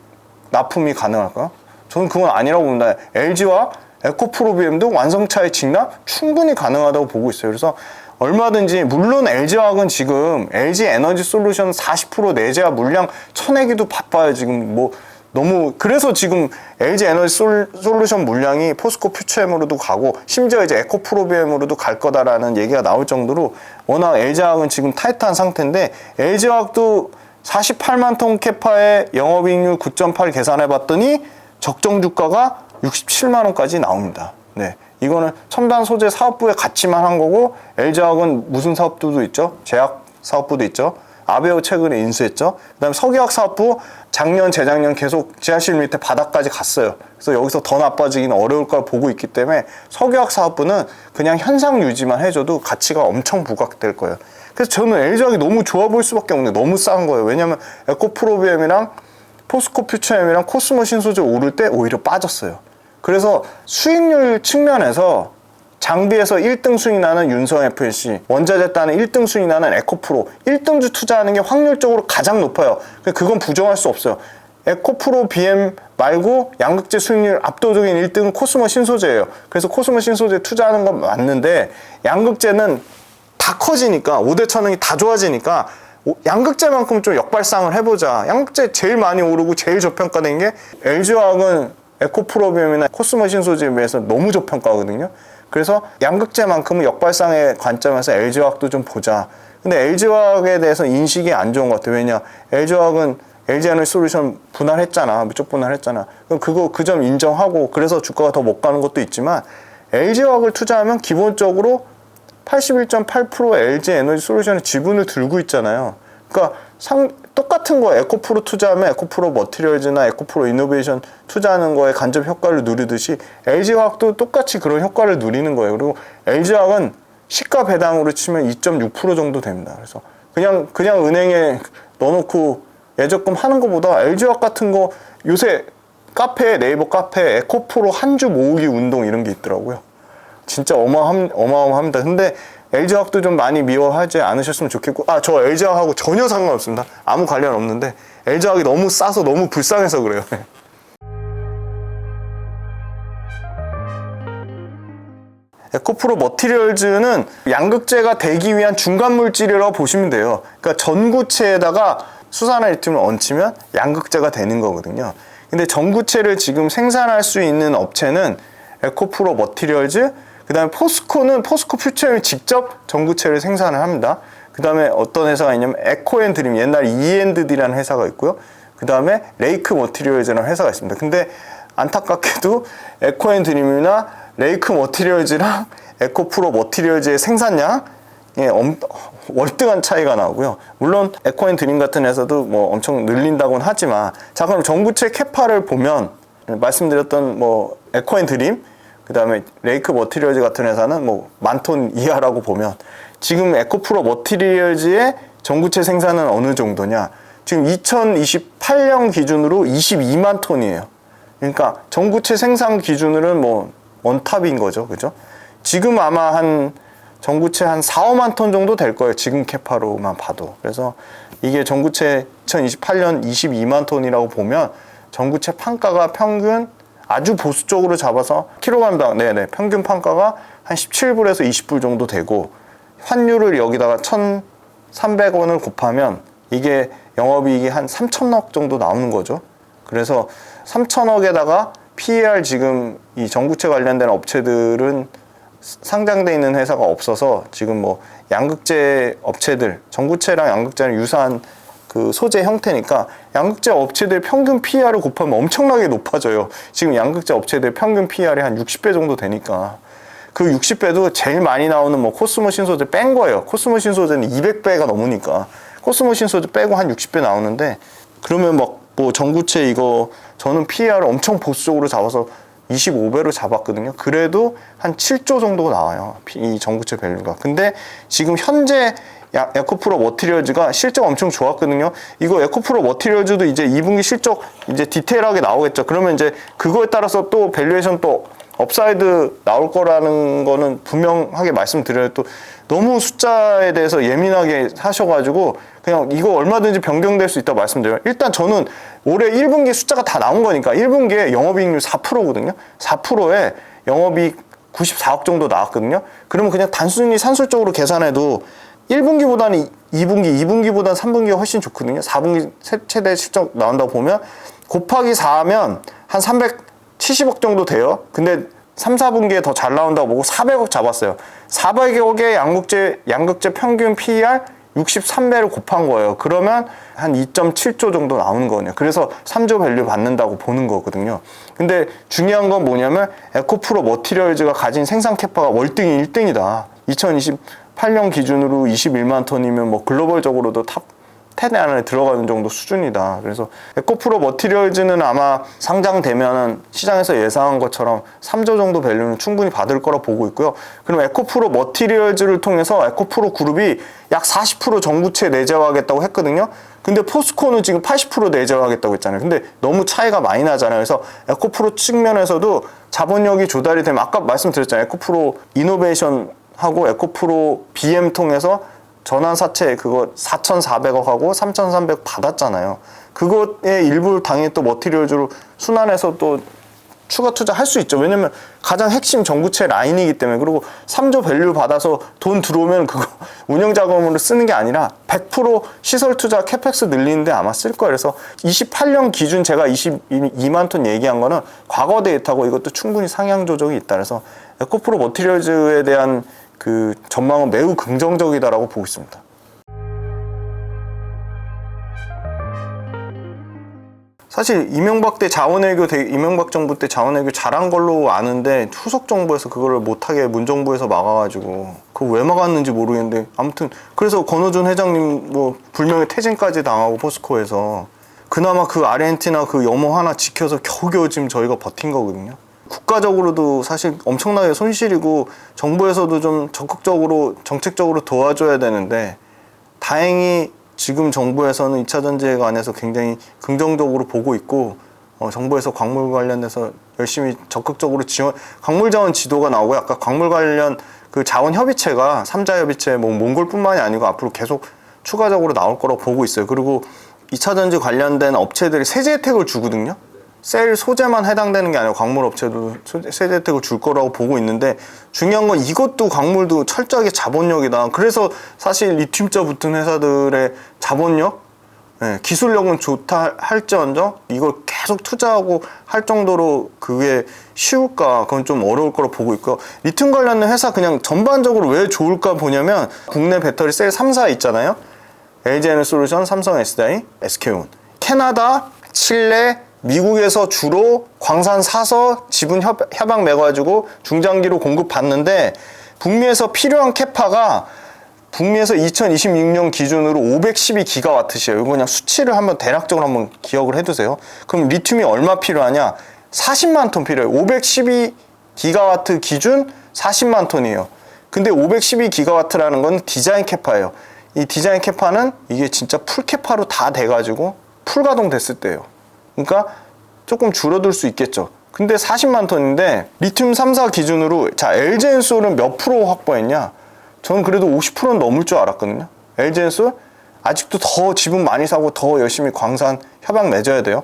납품이 가능할까요? 저는 그건 아니라고 봅니다. LG와 에코프로비엠도 완성차의 직납 충분히 가능하다고 보고 있어요. 그래서 얼마든지, 물론 LG화학은 지금 LG 에너지 솔루션 40% 내재화 물량 쳐내기도 바빠요. 지금 뭐 너무, 그래서 지금 LG 에너지 솔루션 물량이 포스코 퓨처엠으로도 가고 심지어 이제 에코프로비엠으로도 갈 거다라는 얘기가 나올 정도로 워낙 LG화학은 지금 타이트한 상태인데, LG화학도 48만 톤 캐파의 영업이익률 9.8 계산해 봤더니 적정 주가가 67만 원까지 나옵니다. 네. 이거는 첨단 소재 사업부의 가치만 한 거고, LG화학은 무슨 사업부도 있죠? 제약 사업부도 있죠. 아베오 최근에 인수했죠. 그다음에 석유화학 사업부 작년, 재작년 계속 지하실 밑에 바닥까지 갔어요. 그래서 여기서 더 나빠지기는 어려울 걸 보고 있기 때문에 석유화학 사업부는 그냥 현상 유지만 해줘도 가치가 엄청 부각될 거예요. 그래서 저는 LG화학이 너무 좋아 보일 수밖에 없는데 너무 싼 거예요. 왜냐하면 에코프로비엠이랑 포스코 퓨처엠이랑 코스모 신소재 오를 때 오히려 빠졌어요. 그래서 수익률 측면에서 장비에서 1등 수익 나는 윤성 FNC, 원자재단은 1등 수익 나는 에코프로, 1등주 투자하는 게 확률적으로 가장 높아요. 그건 부정할 수 없어요. 에코프로 BM 말고 양극재 수익률 압도적인 1등은 코스모 신소재예요. 그래서 코스모 신소재 투자하는 건 맞는데, 양극재는 다 커지니까, 5대 천왕이 다 좋아지니까 양극재만큼 좀 역발상을 해보자. 양극재 제일 많이 오르고 제일 저평가된 게 LG화학은 에코프로비엠이나 코스모 신소재에 비해서 너무 저평가거든요. 그래서 양극재만큼은 역발상의 관점에서 LG화학도 좀 보자. 근데 LG화학에 대해서 인식이 안 좋은 것 같아요. 왜냐, LG화학은 LG에너지 솔루션 분할했잖아. 무쪽 분할했잖아. 그럼 그 점 인정하고, 그래서 주가가 더 못 가는 것도 있지만, LG화학을 투자하면 기본적으로 81.8% LG에너지 솔루션의 지분을 들고 있잖아요. 그러니까 똑같은 거 에코프로 투자하면 에코프로 머티리얼즈나 에코프로 이노베이션 투자하는 거에 간접 효과를 누리듯이 LG화학도 똑같이 그런 효과를 누리는 거예요. 그리고 LG화학은 시가 배당으로 치면 2.6% 정도 됩니다. 그래서 그냥 은행에 넣어놓고 예적금 하는 것보다 LG화학 같은 거, 요새 네이버 카페에 에코프로 한 주 모으기 운동 이런 게 있더라고요. 진짜 어마어마합니다. 근데 LG화학도 좀 많이 미워하지 않으셨으면 좋겠고, 저 LG화학하고 전혀 상관없습니다. 아무 관련 없는데 LG화학이 너무 싸서 너무 불쌍해서 그래요. 에코프로 머티리얼즈는 양극재가 되기 위한 중간 물질이라고 보시면 돼요. 그러니까 전구체에다가 수산화 리튬을 얹히면 양극재가 되는 거거든요. 근데 전구체를 지금 생산할 수 있는 업체는 에코프로 머티리얼즈, 그 다음에 포스코는 포스코 퓨처엠이 직접 전구체를 생산을 합니다. 그 다음에 어떤 회사가 있냐면 에코앤드림, 옛날 E&D라는 회사가 있고요. 그 다음에 레이크 머티리얼즈라는 회사가 있습니다. 근데 안타깝게도 에코앤드림이나 레이크 머티리얼즈랑 에코프로 머티리얼즈의 생산량에 월등한 차이가 나오고요. 물론 에코앤드림 같은 회사도 뭐 엄청 늘린다고는 하지만, 자, 그럼 전구체 캐파를 보면 말씀드렸던 뭐 에코앤드림, 그 다음에 레이크 머티리얼즈 같은 회사는 뭐 10,000톤 이하라고 보면, 지금 에코프로 머티리얼즈의 전구체 생산은 어느 정도냐? 지금 2028년 기준으로 22만 톤이에요. 그러니까 전구체 생산 기준으로는 뭐 원탑인 거죠. 그죠? 지금 아마 전구체 한 4, 5만 톤 정도 될 거예요. 지금 캐파로만 봐도. 그래서 이게 전구체 2028년 22만 톤이라고 보면 전구체 판가가 평균 아주 보수적으로 잡아서 킬로그램당 평균 판가가 한 17불에서 20불 정도 되고, 환율을 여기다가 1,300원을 곱하면 이게 영업이익이 한 3천억 정도 나오는 거죠. 그래서 3천억에다가 PER, 지금 이 전구체 관련된 업체들은 상장돼 있는 회사가 없어서 지금 뭐 양극재 업체들, 전구체랑 양극재는 유사한 그 소재 형태니까 양극재 업체들 평균 PER을 곱하면 엄청나게 높아져요. 지금 양극재 업체들 평균 PER이 한 60배 정도 되니까, 그 60배도 제일 많이 나오는 뭐 코스모 신소재 뺀 거예요. 코스모 신소재는 200배가 넘으니까 코스모 신소재 빼고 한 60배 나오는데, 그러면 뭐 전구체 이거 저는 PER을 엄청 보수적으로 잡아서 25배로 잡았거든요. 그래도 한 7조 정도가 나와요, 이 전구체 밸류가. 근데 지금 현재 에코프로 머티리얼즈가 실적 엄청 좋았거든요. 이거 에코프로 머티리얼즈도 이제 2분기 실적 이제 디테일하게 나오겠죠. 그러면 이제 그거에 따라서 또 밸류에이션 또 업사이드 나올 거라는 거는 분명하게 말씀드려요. 또 너무 숫자에 대해서 예민하게 하셔가지고 그냥 이거 얼마든지 변경될 수 있다고 말씀드려요. 일단 저는 올해 1분기 숫자가 다 나온 거니까 1분기에 영업이익률 4%거든요. 4%에 영업이익 94억 정도 나왔거든요. 그러면 그냥 단순히 산술적으로 계산해도 1분기보다는 2분기, 2분기보다는 3분기가 훨씬 좋거든요. 4분기 최대 실적 나온다고 보면 곱하기 4하면 한 370억 정도 돼요. 근데 3, 4분기에 더 잘 나온다고 보고 400억 잡았어요. 400억의 양극재 평균 PER 63배를 곱한 거예요. 그러면 한 2.7조 정도 나오는 거거든요. 그래서 3조 밸류 받는다고 보는 거거든요. 근데 중요한 건 뭐냐면 에코프로 머티리얼즈가 가진 생산 캐파가 월등히 1등이다. 2028년 기준으로 21만 톤이면 뭐 글로벌적으로도 탑 10 안에 들어가는 정도 수준이다. 그래서 에코프로 머티리얼즈는 아마 상장되면은 시장에서 예상한 것처럼 3조 정도 밸류는 충분히 받을 거라 보고 있고요. 그럼 에코프로 머티리얼즈를 통해서 에코프로 그룹이 약 40% 정부채 내재화하겠다고 했거든요. 근데 포스코는 지금 80% 내재화하겠다고 했잖아요. 근데 너무 차이가 많이 나잖아요. 그래서 에코프로 측면에서도 자본력이 조달이 되면 아까 말씀드렸잖아요. 에코프로 이노베이션하고 에코프로 BM 통해서 전환사채 그거 4,400억하고 3,300억 받았잖아요. 그것의 일부 당연히 또 머티리얼즈로 순환해서 또 추가 투자할 수 있죠. 왜냐면 가장 핵심 정부채 라인이기 때문에. 그리고 3조 밸류 받아서 돈 들어오면 그거 운영자금으로 쓰는 게 아니라 100% 시설 투자 캐펙스 늘리는데 아마 쓸 거예요. 그래서 28년 기준 제가 22만 톤 얘기한 거는 과거 데이터고 이것도 충분히 상향 조정이 있다. 그래서 에코프로 머티리얼즈에 대한 그 전망은 매우 긍정적이다라고 보고 있습니다. 사실 이명박 정부 때 자원외교 잘한 걸로 아는데 후속 정부에서 그거를 못하게 문정부에서 막아가지고 그거 왜 막았는지 모르겠는데 아무튼 그래서 권오준 회장님 뭐 불명예 퇴진까지 당하고 포스코에서 그나마 그 아르헨티나 그 염호 하나 지켜서 겨우겨우 지금 저희가 버틴 거거든요. 국가적으로도 사실 엄청나게 손실이고 정부에서도 좀 적극적으로 정책적으로 도와줘야 되는데 다행히 지금 정부에서는 2차 전지에 관해서 굉장히 긍정적으로 보고 있고 정부에서 광물 관련해서 열심히 적극적으로 지원, 광물 자원 지도가 나오고 아까 광물 관련 그 자원 협의체가 3자 협의체 뭐 몽골뿐만이 아니고 앞으로 계속 추가적으로 나올 거라고 보고 있어요. 그리고 2차 전지 관련된 업체들이 세제 혜택을 주거든요. 셀 소재만 해당되는 게 아니라 광물 업체도 세제 혜택을 줄 거라고 보고 있는데 중요한 건 이것도 광물도 철저하게 자본력이다. 그래서 사실 리튬자 붙은 회사들의 자본력, 기술력은 좋다 할지언정 이걸 계속 투자하고 할 정도로 그게 쉬울까? 그건 좀 어려울 거라고 보고 있고요. 리튬 관련된 회사 그냥 전반적으로 왜 좋을까 보냐면 국내 배터리 셀 3사 있잖아요. LG에너솔루션, 삼성 SDI, SK온. 캐나다, 칠레, 미국에서 주로 광산 사서 지분 협약 맺어가지고 중장기로 공급받는데 북미에서 필요한 캐파가 북미에서 2026년 기준으로 512기가와트시에요. 이거 그냥 수치를 한번 대략적으로 한번 기억을 해두세요. 그럼 리튬이 얼마 필요하냐? 40만 톤 필요해요. 512기가와트 기준 40만 톤이에요. 근데 512기가와트라는 건 디자인 캐파예요. 이 디자인 캐파는 이게 진짜 풀 캐파로 다 돼가지고 풀 가동 됐을 때예요. 그러니까 조금 줄어들 수 있겠죠. 근데 40만 톤인데 리튬 3사 기준으로 자 LG엔솔은 몇 프로 확보했냐? 저는 그래도 50%는 넘을 줄 알았거든요. LG엔솔 아직도 더 지분 많이 사고 더 열심히 광산 협약 맺어야 돼요.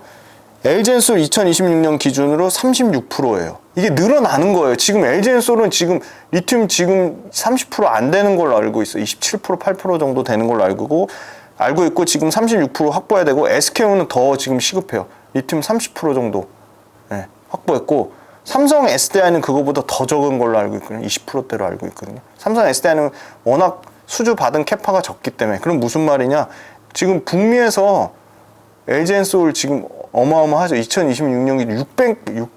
LG엔솔 2026년 기준으로 36%예요. 이게 늘어나는 거예요. 지금 LG엔솔은 지금 리튬 지금 30% 안 되는 걸로 알고 있어요. 27% 8% 정도 되는 걸로 알고 있고 지금 36% 확보해야 되고 SK온은 더 지금 시급해요. 리튬 30% 정도 확보했고 삼성 SDI는 그거보다 더 적은 걸로 알고 있거든요. 20%대로 알고 있거든요. 삼성 SDI는 워낙 수주 받은 캐파가 적기 때문에. 그럼 무슨 말이냐? 지금 북미에서 LG엔솔 지금 어마어마하죠. 2026년에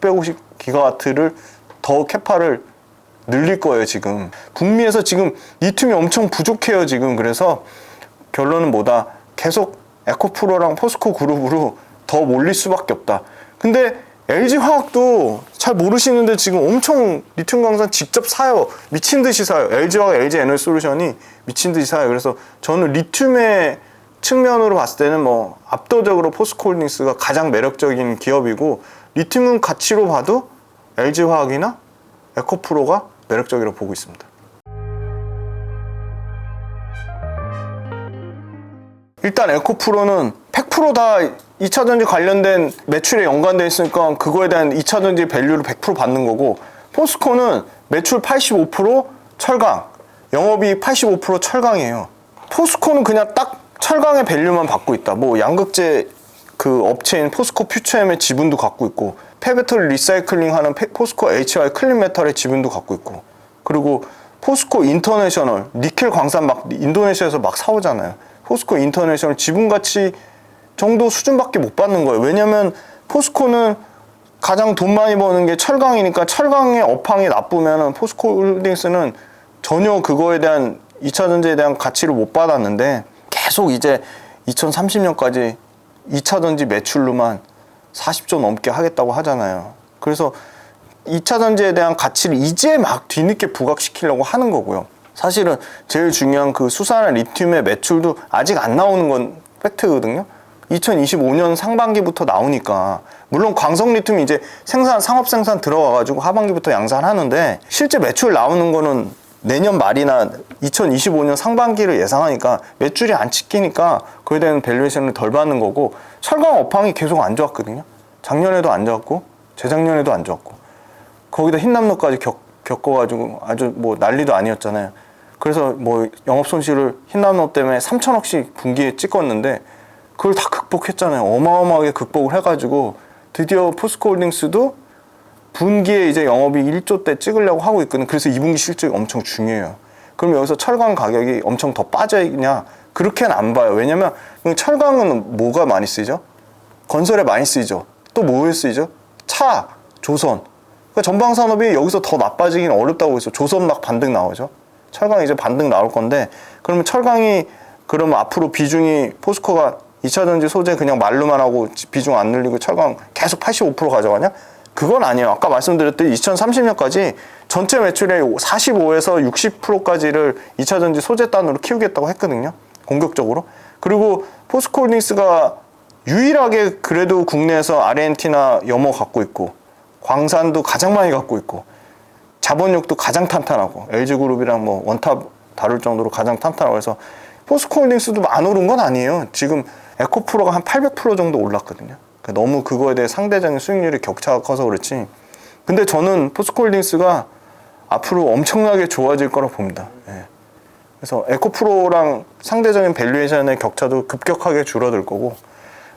650기가와트를 더 캐파를 늘릴 거예요. 지금 북미에서 지금 리튬이 엄청 부족해요. 지금 그래서 결론은 뭐다? 계속 에코프로랑 포스코 그룹으로 더 몰릴 수밖에 없다. 근데 LG화학도 잘 모르시는데 지금 엄청 리튬 광산 직접 사요. 미친 듯이 사요. LG와 LG 에너지솔루션이 미친 듯이 사요. 그래서 저는 리튬의 측면으로 봤을 때는 뭐 압도적으로 포스코홀딩스가 가장 매력적인 기업이고, 리튬은 가치로 봐도 LG화학이나 에코프로가 매력적이라고 보고 있습니다. 일단 에코프로는 100%다 2차전지 관련된 매출에 연관되어 있으니까 그거에 대한 2차전지 밸류를 100% 받는 거고, 포스코는 매출 85% 철강, 영업이익 85% 철강이에요. 포스코는 그냥 딱 철강의 밸류만 받고 있다. 뭐 양극재 그 업체인 포스코 퓨처엠의 지분도 갖고 있고, 폐배터리 리사이클링 하는 포스코 HY 클린메탈의 지분도 갖고 있고, 그리고 포스코 인터내셔널 니켈 광산 막 인도네시아에서 막 사오잖아요. 포스코 인터내셔널 지분 가치 정도 수준밖에 못 받는 거예요. 왜냐면 포스코는 가장 돈 많이 버는 게 철강이니까, 철강의 업황이 나쁘면 포스코홀딩스는 전혀 그거에 대한 2차 전지에 대한 가치를 못 받았는데, 계속 이제 2030년까지 2차 전지 매출로만 40조 넘게 하겠다고 하잖아요. 그래서 2차 전지에 대한 가치를 이제 막 뒤늦게 부각시키려고 하는 거고요. 사실은 제일 중요한 그 수산화 리튬의 매출도 아직 안 나오는 건 팩트거든요. 2025년 상반기부터 나오니까, 물론 광석 리튬이 이제 상업 생산 들어와가지고 하반기부터 양산하는데, 실제 매출 나오는 거는 내년 말이나 2025년 상반기를 예상하니까 매출이 안 찍히니까 그에 대한 밸류에이션을 덜 받는 거고, 철강 업황이 계속 안 좋았거든요. 작년에도 안 좋았고 재작년에도 안 좋았고, 거기다 흰남노까지 겪어가지고 아주 뭐 난리도 아니었잖아요. 그래서 뭐 영업 손실을 흰남노 때문에 3천억씩 분기에 찍었는데 그걸 다 극복했잖아요. 어마어마하게 극복을 해가지고 드디어 포스코홀딩스도 분기에 이제 영업이익 1조 대 찍으려고 하고 있거든요. 그래서 2분기 실적이 엄청 중요해요. 그럼 여기서 철강 가격이 엄청 더 빠져있냐? 그렇게는 안 봐요. 왜냐면 철강은 뭐가 많이 쓰이죠? 건설에 많이 쓰이죠. 또 뭐에 쓰이죠? 차, 조선. 그러니까 전방산업이 여기서 더 나빠지긴 어렵다고 해서 조선 막 반등 나오죠. 철강이 이제 반등 나올 건데, 그러면 철강이 그러면 앞으로 비중이 포스코가 2차전지 소재 그냥 말로만 하고 비중 안 늘리고 철강 계속 85% 가져가냐? 그건 아니에요. 아까 말씀드렸듯이 2030년까지 전체 매출의 45에서 60%까지를 2차전지 소재단으로 키우겠다고 했거든요. 공격적으로. 그리고 포스코홀딩스가 유일하게 그래도 국내에서 아르헨티나 염호 갖고 있고, 광산도 가장 많이 갖고 있고, 자본력도 가장 탄탄하고, LG그룹이랑 뭐 원탑 다룰 정도로 가장 탄탄하고 해서 포스코홀딩스도 안 오른 건 아니에요. 지금 에코프로가 한 800% 정도 올랐거든요. 그러니까 너무 그거에 대해 상대적인 수익률이 격차가 커서 그렇지. 근데 저는 포스코홀딩스가 앞으로 엄청나게 좋아질 거라고 봅니다. 예. 그래서 에코프로랑 상대적인 밸류에이션의 격차도 급격하게 줄어들 거고,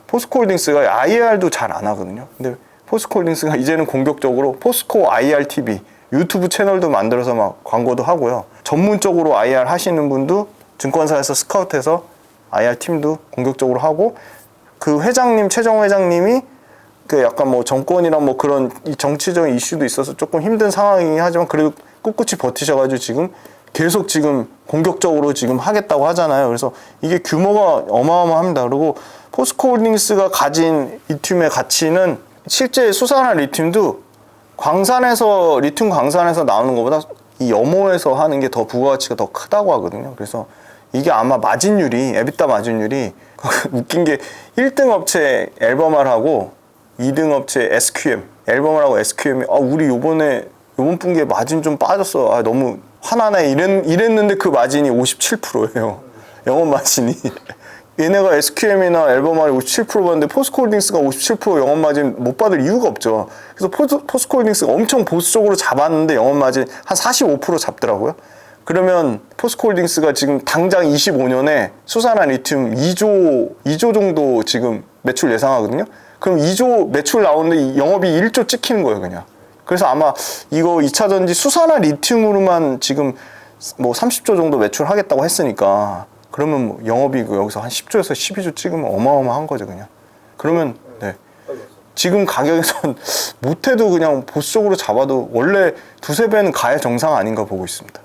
포스코홀딩스가 IR도 잘 안 하거든요. 근데 포스코홀딩스가 이제는 공격적으로 포스코 IR TV 유튜브 채널도 만들어서 막 광고도 하고요. 전문적으로 IR 하시는 분도 증권사에서 스카우트해서 IR 팀도 공격적으로 하고, 그 회장님, 최정 회장님이 그 약간 뭐 정권이랑 뭐 그런 정치적인 이슈도 있어서 조금 힘든 상황이긴 하지만 그래도 꿋꿋이 버티셔가지고 지금 계속 지금 공격적으로 지금 하겠다고 하잖아요. 그래서 이게 규모가 어마어마합니다. 그리고 포스코홀딩스가 가진 리튬의 가치는 실제 수산화 리튬도 광산에서, 리튬 광산에서 나오는 것보다 이 염호에서 하는 게 더 부가가치가 더 크다고 하거든요. 그래서 이게 아마 마진율이, 에비타 마진율이 웃긴 게 1등 업체 앨범알하고 2등 업체 SQM, 앨범알하고 SQM이 우리 요번 분기에 마진 좀 빠졌어. 너무 화나네. 이랬는데 그 마진이 57%예요. 영업 마진이. 얘네가 SQM이나 앨범알이 57% 받는데 포스코홀딩스가 57% 영업 마진 못 받을 이유가 없죠. 그래서 포스코홀딩스가 엄청 보수적으로 잡았는데 영업 마진 한 45% 잡더라고요. 그러면 포스코홀딩스가 지금 당장 25년에 수산화 리튬 2조 정도 지금 매출 예상하거든요. 그럼 2조 매출 나오는데 영업이 1조 찍히는 거예요, 그냥. 그래서 아마 이거 2차전지 수산화 리튬으로만 지금 뭐 30조 정도 매출하겠다고 했으니까, 그러면 뭐 영업이익 여기서 한 10조에서 12조 찍으면 어마어마한 거죠, 그냥. 그러면 네. 지금 가격에선 못해도 그냥 보수적으로 잡아도 원래 두세 배는 가야 정상 아닌가 보고 있습니다.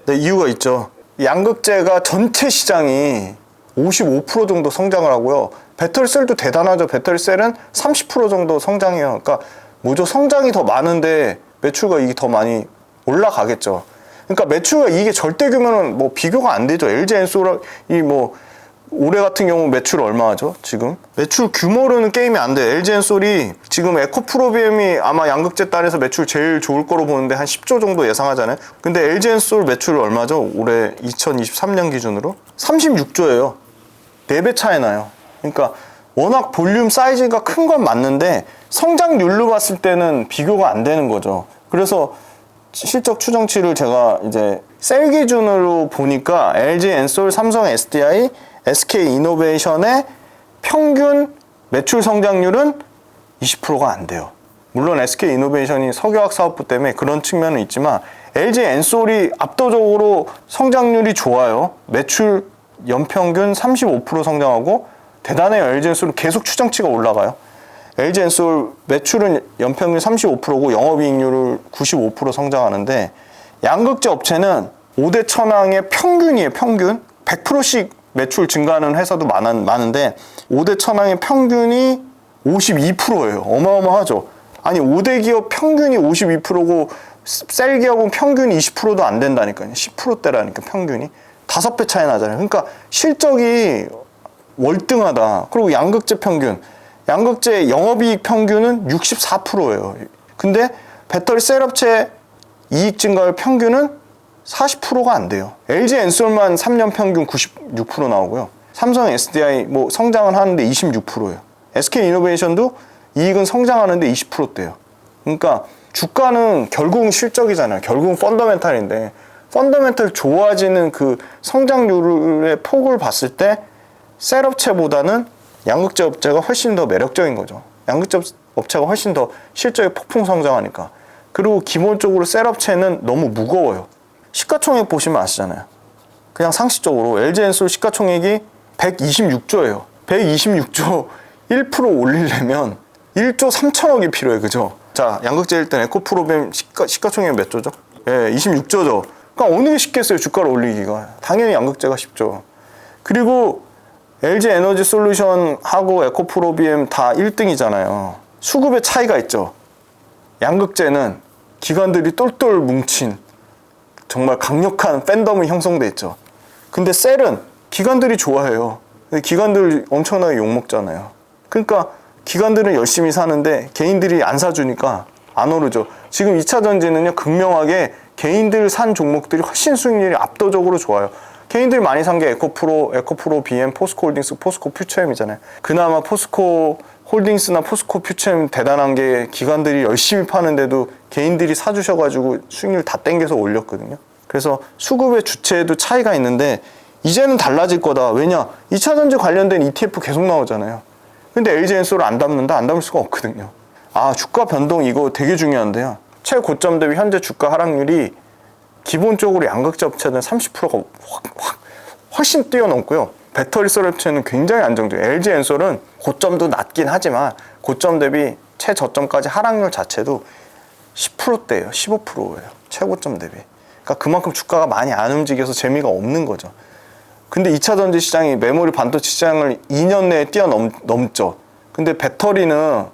네, 이유가 있죠. 양극재가 전체 시장이 55% 정도 성장을 하고요. 배터리셀도 대단하죠. 배터리셀은 30% 정도 성장해요. 그러니까 뭐죠? 성장이 더 많은데 매출과 이익이 더 많이 올라가겠죠. 그러니까 매출과 이익의 절대 규모는 뭐 비교가 안 되죠. LG엔솔이 뭐 올해 같은 경우 매출 얼마 하죠? 지금 매출 규모로는 게임이 안 돼요. LG엔솔이 지금 에코프로비엠이 아마 양극재 단에서 매출 제일 좋을 거로 보는데 한 10조 정도 예상하잖아요. 근데 LG엔솔 매출 얼마죠? 올해 2023년 기준으로 36조예요. 4배 차이 나요. 그러니까 워낙 볼륨 사이즈가 큰 건 맞는데 성장률로 봤을 때는 비교가 안 되는 거죠. 그래서 실적 추정치를 제가 이제 셀 기준으로 보니까 LG엔솔, 삼성 SDI, SK이노베이션의 평균 매출 성장률은 20%가 안 돼요. 물론 SK이노베이션이 석유화학 사업부 때문에 그런 측면은 있지만 LG엔솔이 압도적으로 성장률이 좋아요. 매출 연평균 35% 성장하고 대단해요. LG엔솔은 계속 추정치가 올라가요. LG엔솔 매출은 연평균 35%고 영업이익률을 95% 성장하는데 양극재 업체는 5대 천왕의 평균이에요. 평균 100%씩 매출 증가하는 회사도 많은데 5대 천왕의 평균이 52%예요. 어마어마하죠. 아니 5대 기업 평균이 52%고 셀 기업은 평균이 20%도 안 된다니까요. 10%대라니까 평균이 5배 차이 나잖아요. 그러니까 실적이 월등하다. 그리고 양극재 평균, 양극재 영업이익 평균은 64%예요. 근데 배터리 셀 업체 이익 증가율 평균은 40%가 안 돼요. LG엔솔만 3년 평균 96% 나오고요. 삼성 SDI 뭐 성장은 하는데 26%예요. SK이노베이션도 이익은 성장하는데 20%대요. 그러니까 주가는 결국은 실적이잖아요. 결국은 펀더멘탈인데 펀더멘탈 좋아지는 그 성장률의 폭을 봤을 때 셀 업체보다는 양극재 업체가 훨씬 더 매력적인 거죠. 양극재 업체가 훨씬 더 실적이 폭풍 성장하니까. 그리고 기본적으로 셀 업체는 너무 무거워요. 시가총액 보시면 아시잖아요. 그냥 상식적으로 LG엔솔 시가총액이 126조예요. 126조 1% 올리려면 1조 3천억이 필요해. 그죠? 자, 양극재 1등 에코프로비엠 시가총액 몇 조죠? 예, 26조죠. 그러니까 어느 게 쉽겠어요, 주가를 올리기가. 당연히 양극재가 쉽죠. 그리고 LG에너지솔루션하고 에코프로비엠 다 1등이잖아요. 수급의 차이가 있죠. 양극재는 기관들이 똘똘 뭉친 정말 강력한 팬덤이 형성돼 있죠. 근데 셀은 기관들이 좋아해요. 기관들 엄청나게 욕먹잖아요. 그러니까 기관들은 열심히 사는데 개인들이 안 사주니까 안 오르죠. 지금 2차 전지는요, 극명하게 개인들 산 종목들이 훨씬 수익률이 압도적으로 좋아요. 개인들이 많이 산 게 에코프로, BM, 포스코홀딩스, 포스코 퓨처엠이잖아요. 그나마 포스코 홀딩스나 포스코 퓨처엠 대단한 게 기관들이 열심히 파는데도 개인들이 사주셔가지고 수익률 다 땡겨서 올렸거든요. 그래서 수급의 주체에도 차이가 있는데 이제는 달라질 거다. 왜냐? 2차 전지 관련된 ETF 계속 나오잖아요. 근데 LG엔솔을 안 담는다? 안 담을 수가 없거든요. 아, 주가 변동 이거 되게 중요한데요. 최고점 대비 현재 주가 하락률이 기본적으로 양극재 업체는 30%가 훨씬 뛰어넘고요. 배터리 셀 업체는 굉장히 안정적이에요. LG엔솔은 고점도 낮긴 하지만 고점 대비 최저점까지 하락률 자체도 10%대예요. 15%예요. 최고점 대비. 그러니까 그만큼 주가가 많이 안 움직여서 재미가 없는 거죠. 근데 2차 전지 시장이 메모리 반도체 시장을 2년 내에 뛰어넘죠. 근데 배터리는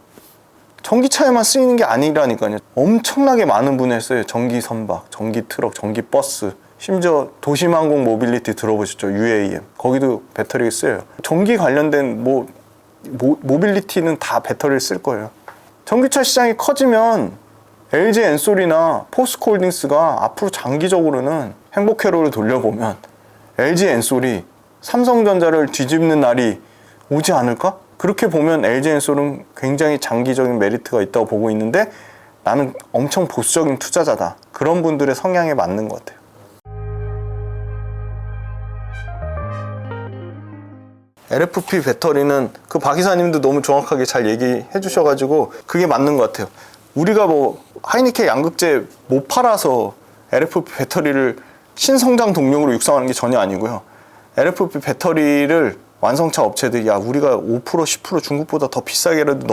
전기차에만 쓰이는 게 아니라니까요. 엄청나게 많은 분야에 써요. 전기 선박, 전기 트럭, 전기 버스, 심지어 도심항공 모빌리티 들어보셨죠? UAM. 거기도 배터리가 쓰여요. 전기 관련된 모빌리티는 다 배터리를 쓸 거예요. 전기차 시장이 커지면 LG엔솔이나 포스코홀딩스가 앞으로 장기적으로는 행복회로를 돌려보면 LG엔솔이 삼성전자를 뒤집는 날이 오지 않을까? 그렇게 보면 LG엔솔은 굉장히 장기적인 메리트가 있다고 보고 있는데 나는 엄청 보수적인 투자자다. 그런 분들의 성향에 맞는 것 같아요. LFP 배터리는 그 박 이사님도 너무 정확하게 잘 얘기해 주셔가지고 그게 맞는 것 같아요. 우리가 뭐 하이니케 양극재 못 팔아서 LFP 배터리를 신성장 동력으로 육성하는 게 전혀 아니고요. LFP 배터리를 완성차 업체들이 야 우리가 5% 10% 중국보다 더 비싸게라도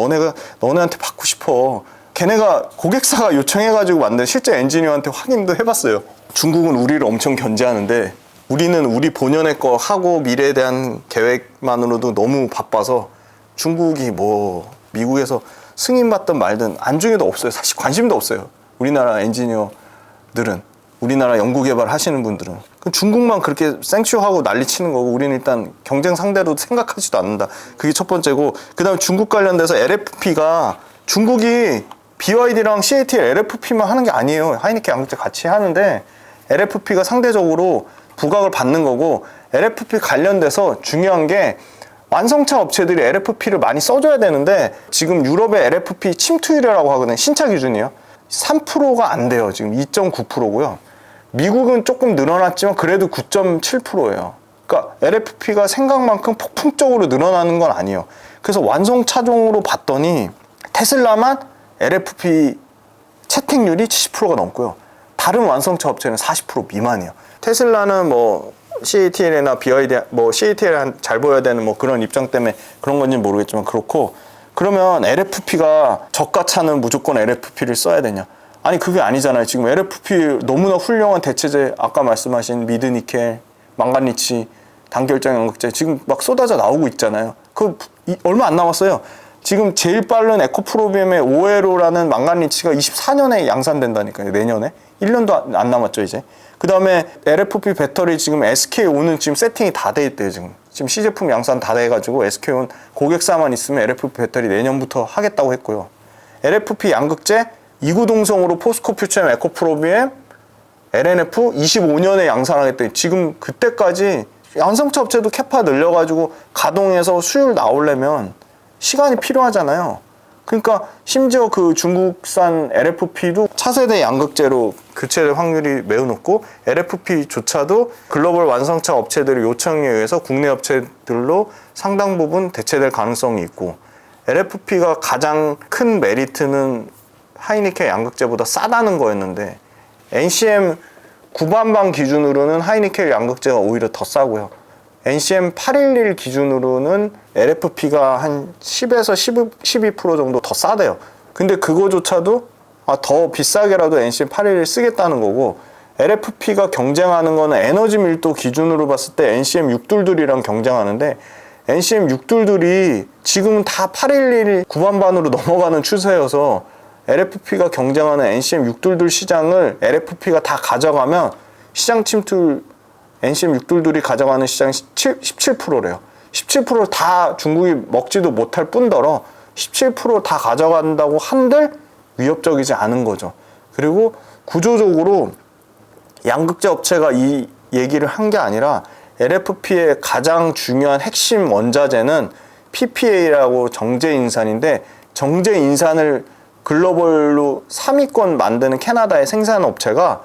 너네한테 받고 싶어. 걔네가 고객사가 요청해가지고 만든 실제 엔지니어한테 확인도 해봤어요. 중국은 우리를 엄청 견제하는데 우리는 우리 본연의 거 하고 미래에 대한 계획만으로도 너무 바빠서 중국이 뭐 미국에서 승인받든 말든 안중에도 없어요. 사실 관심도 없어요. 우리나라 엔지니어들은, 우리나라 연구개발 하시는 분들은. 중국만 그렇게 생쇼하고 난리치는 거고 우리는 일단 경쟁 상대로 생각하지도 않는다. 그게 첫 번째고, 그 다음에 중국 관련돼서 LFP가 중국이 BYD랑 CATL LFP만 하는 게 아니에요. 하이니켄 양극재 같이 하는데 LFP가 상대적으로 부각을 받는 거고, LFP 관련돼서 중요한 게 완성차 업체들이 LFP를 많이 써줘야 되는데 지금 유럽의 LFP 침투율이라고 하거든요. 신차 기준이요. 3%가 안 돼요. 지금 2.9%고요. 미국은 조금 늘어났지만 그래도 9.7%예요. 그러니까 LFP가 생각만큼 폭풍적으로 늘어나는 건 아니에요. 그래서 완성차종으로 봤더니 테슬라만 LFP 채택률이 70%가 넘고요. 다른 완성차 업체는 40% 미만이에요. 테슬라는 뭐 CATL이나 BYD, 뭐 CATL 잘 보여야 되는 뭐 그런 입장 때문에 그런 건지 모르겠지만 그렇고, 그러면 LFP가 저가차는 무조건 LFP를 써야 되냐? 아니 그게 아니잖아요. 지금 LFP 너무나 훌륭한 대체제, 아까 말씀하신 미드니켈, 망간리치, 단결정 양극재 지금 막 쏟아져 나오고 있잖아요. 얼마 안 남았어요. 지금 제일 빠른 에코프로비움의 5회로라는 망간리치가 24년에 양산된다니까요. 내년에 1년도 안 남았죠 이제. 그 다음에 LFP 배터리 지금 SK온은 지금 세팅이 다 돼 있대요. 지금 시제품 양산 다 돼가지고 SK온 고객사만 있으면 LFP 배터리 내년부터 하겠다고 했고요. LFP 양극재 2구동성으로 포스코 퓨처엠 에코프로비엠 LNF 25년에 양산하겠대요. 지금 그때까지 완성차 업체도 캐파 늘려가지고 가동해서 수율 나오려면 시간이 필요하잖아요. 그러니까 심지어 그 중국산 LFP도 차세대 양극재로 교체될 확률이 매우 높고, LFP조차도 글로벌 완성차 업체들의 요청에 의해서 국내 업체들로 상당 부분 대체될 가능성이 있고, LFP가 가장 큰 메리트는 하이니켄 양극재보다 싸다는 거였는데 NCM 9반방 기준으로는 하이니켄 양극재가 오히려 더 싸고요. NCM 811 기준으로는 LFP가 한 10에서 12% 정도 더 싸대요. 근데 그거조차도 더 비싸게라도 NCM 811 쓰겠다는 거고, LFP가 경쟁하는 거는 에너지 밀도 기준으로 봤을 때 NCM 622이랑 경쟁하는데, NCM 622이 지금은 다 811 9반반으로 넘어가는 추세여서 LFP가 경쟁하는 NCM 622 시장을 LFP가 다 가져가면 시장 침투, NCM 622이 가져가는 시장이 17%래요. 17%를 다 중국이 먹지도 못할 뿐더러 17% 다 가져간다고 한들 위협적이지 않은 거죠. 그리고 구조적으로 양극재 업체가 이 얘기를 한 게 아니라 LFP의 가장 중요한 핵심 원자재는 PPA라고 정제인산인데, 정제인산을 글로벌로 3위권 만드는 캐나다의 생산 업체가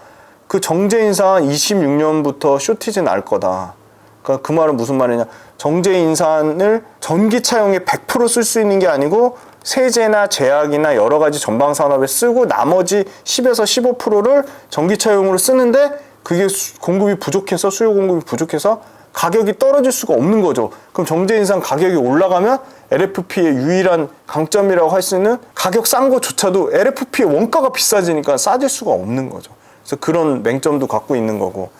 그 정제인산 26년부터 쇼티지 날 거다. 그러니까 그 말은 무슨 말이냐? 정제인산을 전기차용에 100% 쓸 수 있는 게 아니고 세제나 제약이나 여러 가지 전방 산업에 쓰고 나머지 10에서 15%를 전기차용으로 쓰는데, 그게 공급이 부족해서, 수요 공급이 부족해서 가격이 떨어질 수가 없는 거죠. 그럼 정제인산 가격이 올라가면 LFP의 유일한 강점이라고 할 수 있는 가격 싼 거조차도 LFP의 원가가 비싸지니까 싸질 수가 없는 거죠. 그래서 그런 맹점도 갖고 있는 거고,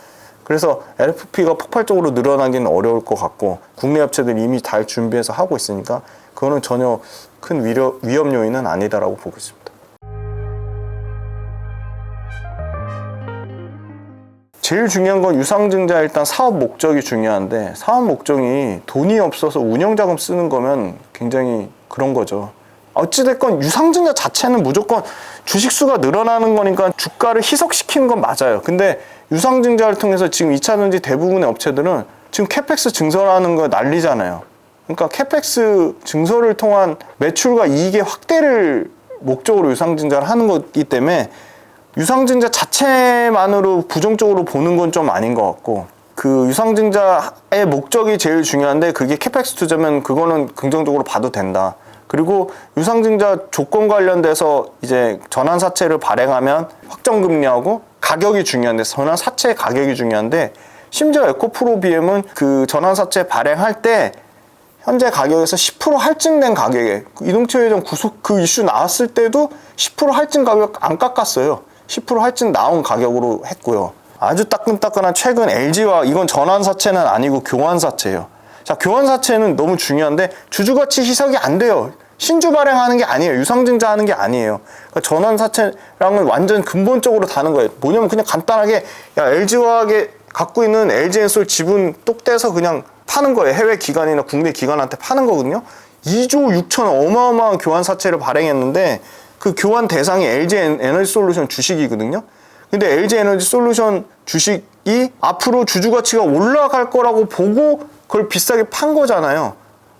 그래서 LFP가 폭발적으로 늘어나기는 어려울 것 같고, 국내 업체들이 이미 잘 준비해서 하고 있으니까 그거는 전혀 큰 위험 요인은 아니다라고 보고 있습니다. 제일 중요한 건 유상증자, 일단 사업 목적이 중요한데, 사업 목적이 돈이 없어서 운영자금 쓰는 거면 굉장히 그런 거죠. 어찌됐건 유상증자 자체는 무조건 주식수가 늘어나는 거니까 주가를 희석시키는 건 맞아요. 근데 유상증자를 통해서 지금 2차전지 대부분의 업체들은 지금 캐펙스 증설하는 거 난리잖아요. 그러니까 캐펙스 증설을 통한 매출과 이익의 확대를 목적으로 유상증자를 하는 거기 때문에 유상증자 자체만으로 부정적으로 보는 건 좀 아닌 것 같고, 그 유상증자의 목적이 제일 중요한데 그게 캐펙스 투자면 그거는 긍정적으로 봐도 된다. 그리고 유상증자 조건 관련돼서 이제 전환사채를 발행하면 확정금리하고 가격이 중요한데, 전환사채 가격이 중요한데, 심지어 에코프로비엠은 그 전환사채 발행할 때 현재 가격에서 10% 할증된 가격에, 이동채 회전 구속 그 이슈 나왔을 때도 10% 할증 가격 안 깎았어요. 10% 할증 나온 가격으로 했고요. 아주 따끈따끈한 최근 LG화학, 이건 전환사채는 아니고 교환사채예요. 자, 교환사채는 너무 중요한데 주주가치 희석이 안 돼요. 신주 발행하는 게 아니에요. 유상증자 하는 게 아니에요. 그러니까 전환사채랑은 완전 근본적으로 다른 거예요. 뭐냐면 그냥 간단하게 야, LG화학에 갖고 있는 LG엔솔 지분 똑 떼서 그냥 파는 거예요. 해외 기관이나 국내 기관한테 파는 거거든요. 2조 6천 어마어마한 교환사채를 발행했는데 그 교환 대상이 LG에너지솔루션 주식이거든요. 근데 LG에너지솔루션 주식이 앞으로 주주가치가 올라갈 거라고 보고 그걸 비싸게 판 거잖아요.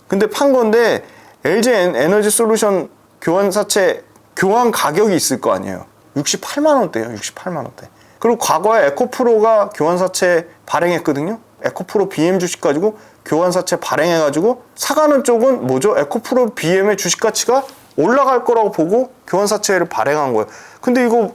근데 판 건데 LG에너지솔루션 교환사채 교환 가격이 있을 거 아니에요. 68만 원대예요. 68만 원대. 그리고 과거에 에코프로가 교환사채 발행했거든요. 에코프로 BM 주식 가지고 교환사채 발행해가지고 사가는 쪽은 뭐죠? 에코프로 BM의 주식 가치가 올라갈 거라고 보고 교환사채를 발행한 거예요. 근데 이거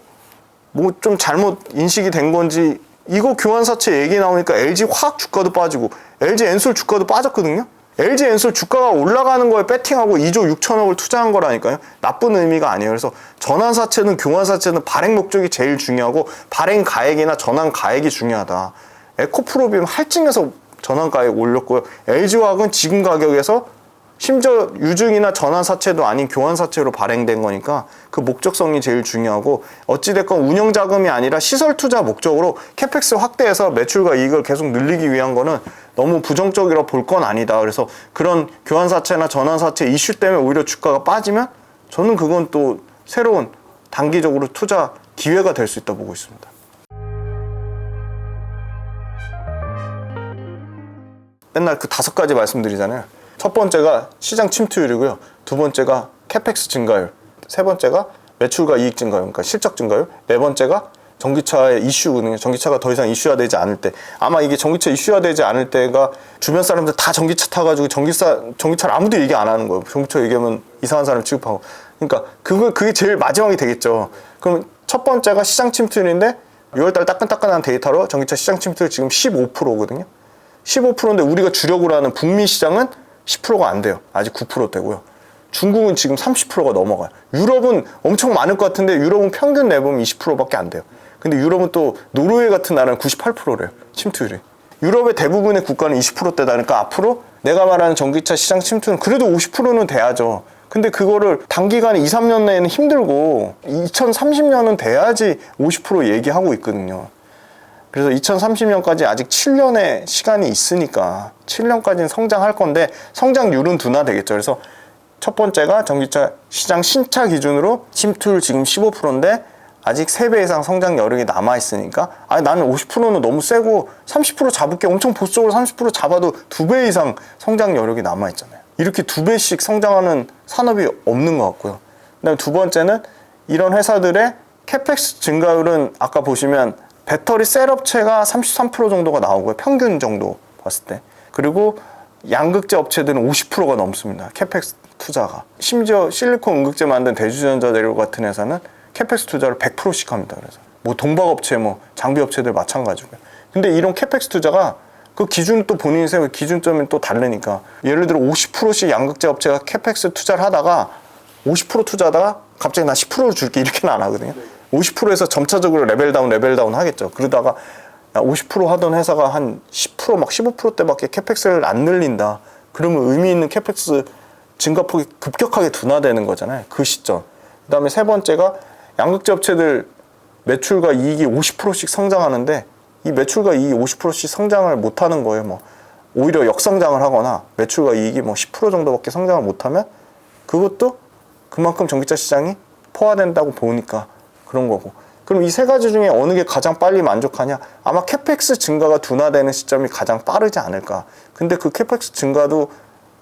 뭐 좀 잘못 인식이 된 건지 이거 교환사채 얘기 나오니까 LG화학 주가도 빠지고 LG엔솔 주가도 빠졌거든요. LG엔솔 주가가 올라가는 거에 배팅하고 2조 6천억을 투자한 거라니까요. 나쁜 의미가 아니에요. 그래서 전환사채는 교환사채는 발행 목적이 제일 중요하고 발행 가액이나 전환 가액이 중요하다. 에코프로빔 할증해서 전환 가액 올렸고요. LG화학은 지금 가격에서 심지어 유증이나 전환사채도 아닌 교환사채로 발행된 거니까 그 목적성이 제일 중요하고 어찌됐건 운영자금이 아니라 시설투자 목적으로 캐펙스 확대해서 매출과 이익을 계속 늘리기 위한 거는 너무 부정적이라 볼 건 아니다. 그래서 그런 교환사채나 전환사채 이슈 때문에 오히려 주가가 빠지면 저는 그건 또 새로운 단기적으로 투자 기회가 될 수 있다 보고 있습니다. 맨날 그 5가지 말씀드리잖아요. 첫 번째가 시장 침투율이고요. 두 번째가 캐펙스 증가율. 세 번째가 매출과 이익 증가율, 그러니까 실적 증가율. 네 번째가 전기차의 이슈거든요. 전기차가 더 이상 이슈화되지 않을 때. 아마 이게 전기차 이슈화되지 않을 때가 주변 사람들 다 전기차 타가지고 전기차를 아무도 얘기 안 하는 거예요. 전기차 얘기하면 이상한 사람 취급하고. 그러니까 그게 제일 마지막이 되겠죠. 그럼 첫 번째가 시장 침투율인데 6월달 따끈따끈한 데이터로 전기차 시장 침투율 지금 15%거든요. 15%인데 우리가 주력으로 하는 북미 시장은 10%가 안 돼요. 아직 9%대고요. 중국은 지금 30%가 넘어가요. 유럽은 엄청 많을 것 같은데 유럽은 평균 내보면 20%밖에 안 돼요. 근데 유럽은 또 노르웨이 같은 나라는 98%래요. 침투율이. 유럽의 대부분의 국가는 20%대다니까 앞으로 내가 말하는 전기차 시장 침투는 그래도 50%는 돼야죠. 근데 그거를 단기간에 2, 3년 내에는 힘들고 2030년은 돼야지 50% 얘기하고 있거든요. 그래서 2030년까지 아직 7년의 시간이 있으니까 7년까지는 성장할 건데 성장률은 둔화되겠죠. 그래서 첫 번째가 전기차 시장 신차 기준으로 침투율 지금 15%인데 아직 3배 이상 성장 여력이 남아있으니까 나는 50%는 너무 세고 30% 잡을게 엄청 보수적으로 30% 잡아도 2배 이상 성장 여력이 남아있잖아요. 이렇게 2배씩 성장하는 산업이 없는 것 같고요. 그다음에 두 번째는 이런 회사들의 캐펙스 증가율은 아까 보시면 배터리 셀 업체가 33% 정도가 나오고요. 평균 정도 봤을 때. 그리고 양극재 업체들은 50%가 넘습니다. 캐펙스 투자가. 심지어 실리콘 음극재 만든 대주전자 재료 같은 회사는 캐펙스 투자를 100%씩 합니다. 그래서 뭐 동박업체, 뭐 장비업체들 마찬가지고요. 근데 이런 캐펙스 투자가 그 기준 또 본인이 세운 기준점이 또 다르니까 예를 들어 50%씩 양극재 업체가 캐펙스 투자를 하다가 50% 투자하다가 갑자기 나 10%를 줄게 이렇게는 안 하거든요. 50%에서 점차적으로 레벨 다운 하겠죠. 그러다가 50% 하던 회사가 한 10% 막 15%대밖에 캐펙스를 안 늘린다. 그러면 의미 있는 캐펙스 증가폭이 급격하게 둔화되는 거잖아요. 그 시점. 그 다음에 세 번째가 양극재 업체들 매출과 이익이 50%씩 성장하는데 이 매출과 이익이 50%씩 성장을 못하는 거예요. 뭐 오히려 역성장을 하거나 매출과 이익이 뭐 10% 정도밖에 성장을 못하면 그것도 그만큼 전기차 시장이 포화된다고 보니까 그런 거고. 그럼 이 세 가지 중에 어느 게 가장 빨리 만족하냐? 아마 캐펙스 증가가 둔화되는 시점이 가장 빠르지 않을까. 근데 그 캐펙스 증가도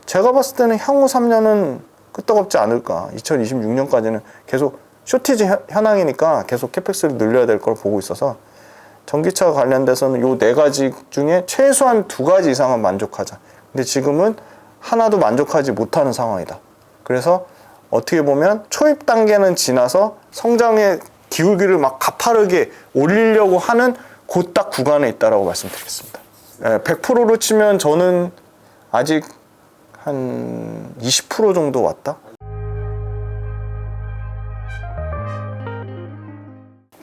제가 봤을 때는 향후 3년은 끄떡없지 않을까. 2026년까지는 계속 쇼티지 현황이니까 계속 캐펙스를 늘려야 될 걸 보고 있어서 전기차 관련돼서는 요 4가지 중에 최소한 2가지 이상은 만족하자. 근데 지금은 하나도 만족하지 못하는 상황이다. 그래서 어떻게 보면 초입 단계는 지나서 성장의 기울기를 막 가파르게 올리려고 하는 그 딱 구간에 있다라고 말씀드리겠습니다. 100%로 치면 저는 아직 한 20% 정도 왔다?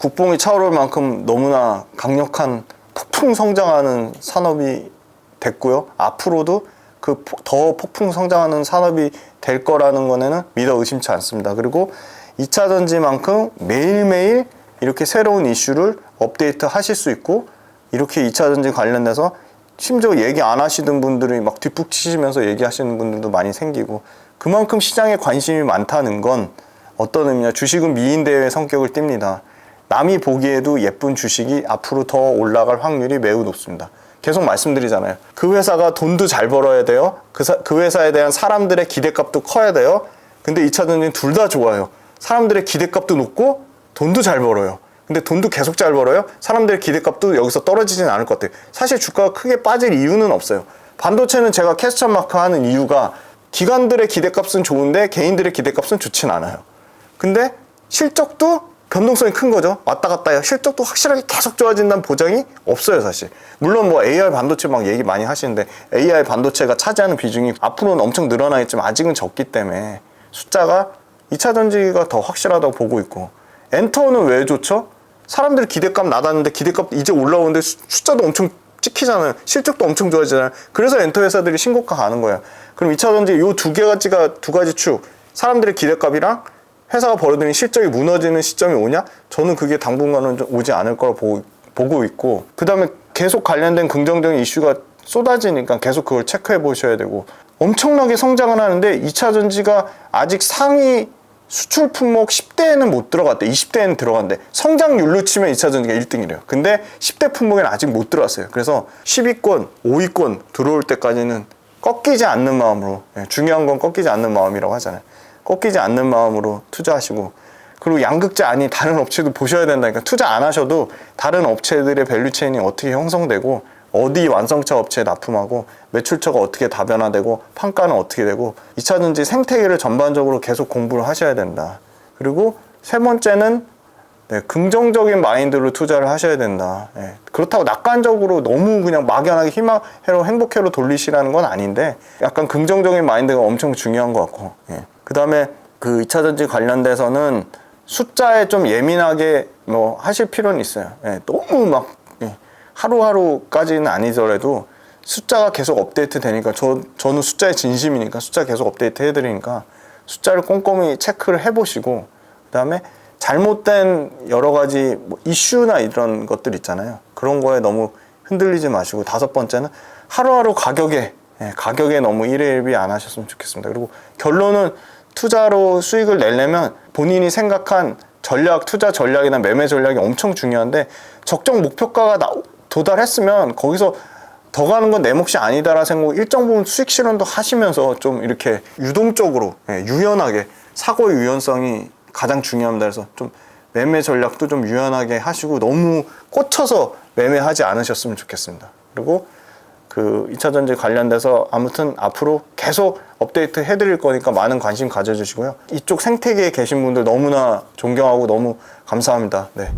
국뽕이 차오를 만큼 너무나 강력한 폭풍 성장하는 산업이 됐고요. 앞으로도 그 더 폭풍 성장하는 산업이 될 거라는 거는 믿어 의심치 않습니다. 그리고 2차 전지만큼 매일매일 이렇게 새로운 이슈를 업데이트 하실 수 있고, 이렇게 2차 전지 관련돼서 심지어 얘기 안 하시던 분들이 막 뒷북 치시면서 얘기하시는 분들도 많이 생기고, 그만큼 시장에 관심이 많다는 건 어떤 의미냐, 주식은 미인대의 성격을 띱니다. 남이 보기에도 예쁜 주식이 앞으로 더 올라갈 확률이 매우 높습니다. 계속 말씀드리잖아요. 그 회사가 돈도 잘 벌어야 돼요. 그 회사에 대한 사람들의 기대값도 커야 돼요. 근데 2차 전지는 둘 다 좋아요. 사람들의 기대값도 높고 돈도 잘 벌어요. 근데 돈도 계속 잘 벌어요. 사람들의 기대값도 여기서 떨어지진 않을 것 같아요. 사실 주가가 크게 빠질 이유는 없어요. 반도체는 제가 캐스천 마크 하는 이유가 기관들의 기대값은 좋은데 개인들의 기대값은 좋진 않아요. 근데 실적도 변동성이 큰 거죠. 왔다 갔다 해요. 실적도 확실하게 계속 좋아진다는 보장이 없어요, 사실. 물론 뭐 AI 반도체 막 얘기 많이 하시는데 AI 반도체가 차지하는 비중이 앞으로는 엄청 늘어나겠지만 아직은 적기 때문에 숫자가 2차 전지가 더 확실하다고 보고 있고, 엔터는 왜 좋죠? 사람들이 기대값 낮았는데 기대값 이제 올라오는데 숫자도 엄청 찍히잖아요. 실적도 엄청 좋아지잖아요. 그래서 엔터 회사들이 신고가 가는 거예요. 그럼 2차 전지 요 두 가지 축, 사람들의 기대값이랑 회사가 벌어들인 실적이 무너지는 시점이 오냐? 저는 그게 당분간은 좀 오지 않을 거라고 보고 있고, 그 다음에 계속 관련된 긍정적인 이슈가 쏟아지니까 계속 그걸 체크해 보셔야 되고, 엄청나게 성장을 하는데 2차 전지가 아직 상위 수출 품목 10대에는 못 들어갔대. 20대에는 들어간대. 성장률로 치면 2차 전지가 1등이래요. 근데 10대 품목에는 아직 못 들어왔어요. 그래서 10위권, 5위권 들어올 때까지는 꺾이지 않는 마음으로, 중요한 건 꺾이지 않는 마음이라고 하잖아요. 꺾이지 않는 마음으로 투자하시고, 그리고 양극재 아닌 다른 업체도 보셔야 된다니까. 투자 안 하셔도 다른 업체들의 밸류체인이 어떻게 형성되고, 어디 완성차 업체에 납품하고, 매출처가 어떻게 다변화되고, 판가는 어떻게 되고, 2차 전지 생태계를 전반적으로 계속 공부를 하셔야 된다. 그리고 세 번째는 긍정적인 마인드로 투자를 하셔야 된다. 그렇다고 낙관적으로 너무 그냥 막연하게 희망해로 행복해로 돌리시라는 건 아닌데, 약간 긍정적인 마인드가 엄청 중요한 것 같고, 그 다음에 그 2차 전지 관련돼서는 숫자에 좀 예민하게 뭐 하실 필요는 있어요. 너무 막 하루하루까지는 아니더라도 숫자가 계속 업데이트 되니까, 저는 숫자에 진심이니까 숫자 계속 업데이트 해드리니까 숫자를 꼼꼼히 체크를 해보시고, 그 다음에 잘못된 여러 가지 뭐 이슈나 이런 것들 있잖아요. 그런 거에 너무 흔들리지 마시고, 다섯 번째는 하루하루 가격에 너무 일희일비 안 하셨으면 좋겠습니다. 그리고 결론은 투자로 수익을 내려면 본인이 생각한 전략, 투자 전략이나 매매 전략이 엄청 중요한데, 적정 목표가가 도달했으면 거기서 더 가는 건 내 몫이 아니다라는 생각, 일정 부분 수익 실현도 하시면서 좀 이렇게 유동적으로, 유연하게, 사고의 유연성이 가장 중요합니다. 그래서 좀 매매 전략도 좀 유연하게 하시고 너무 꽂혀서 매매하지 않으셨으면 좋겠습니다. 그리고 그 2차 전지 관련돼서 아무튼 앞으로 계속 업데이트 해드릴 거니까 많은 관심 가져주시고요. 이쪽 생태계에 계신 분들 너무나 존경하고 너무 감사합니다. 네.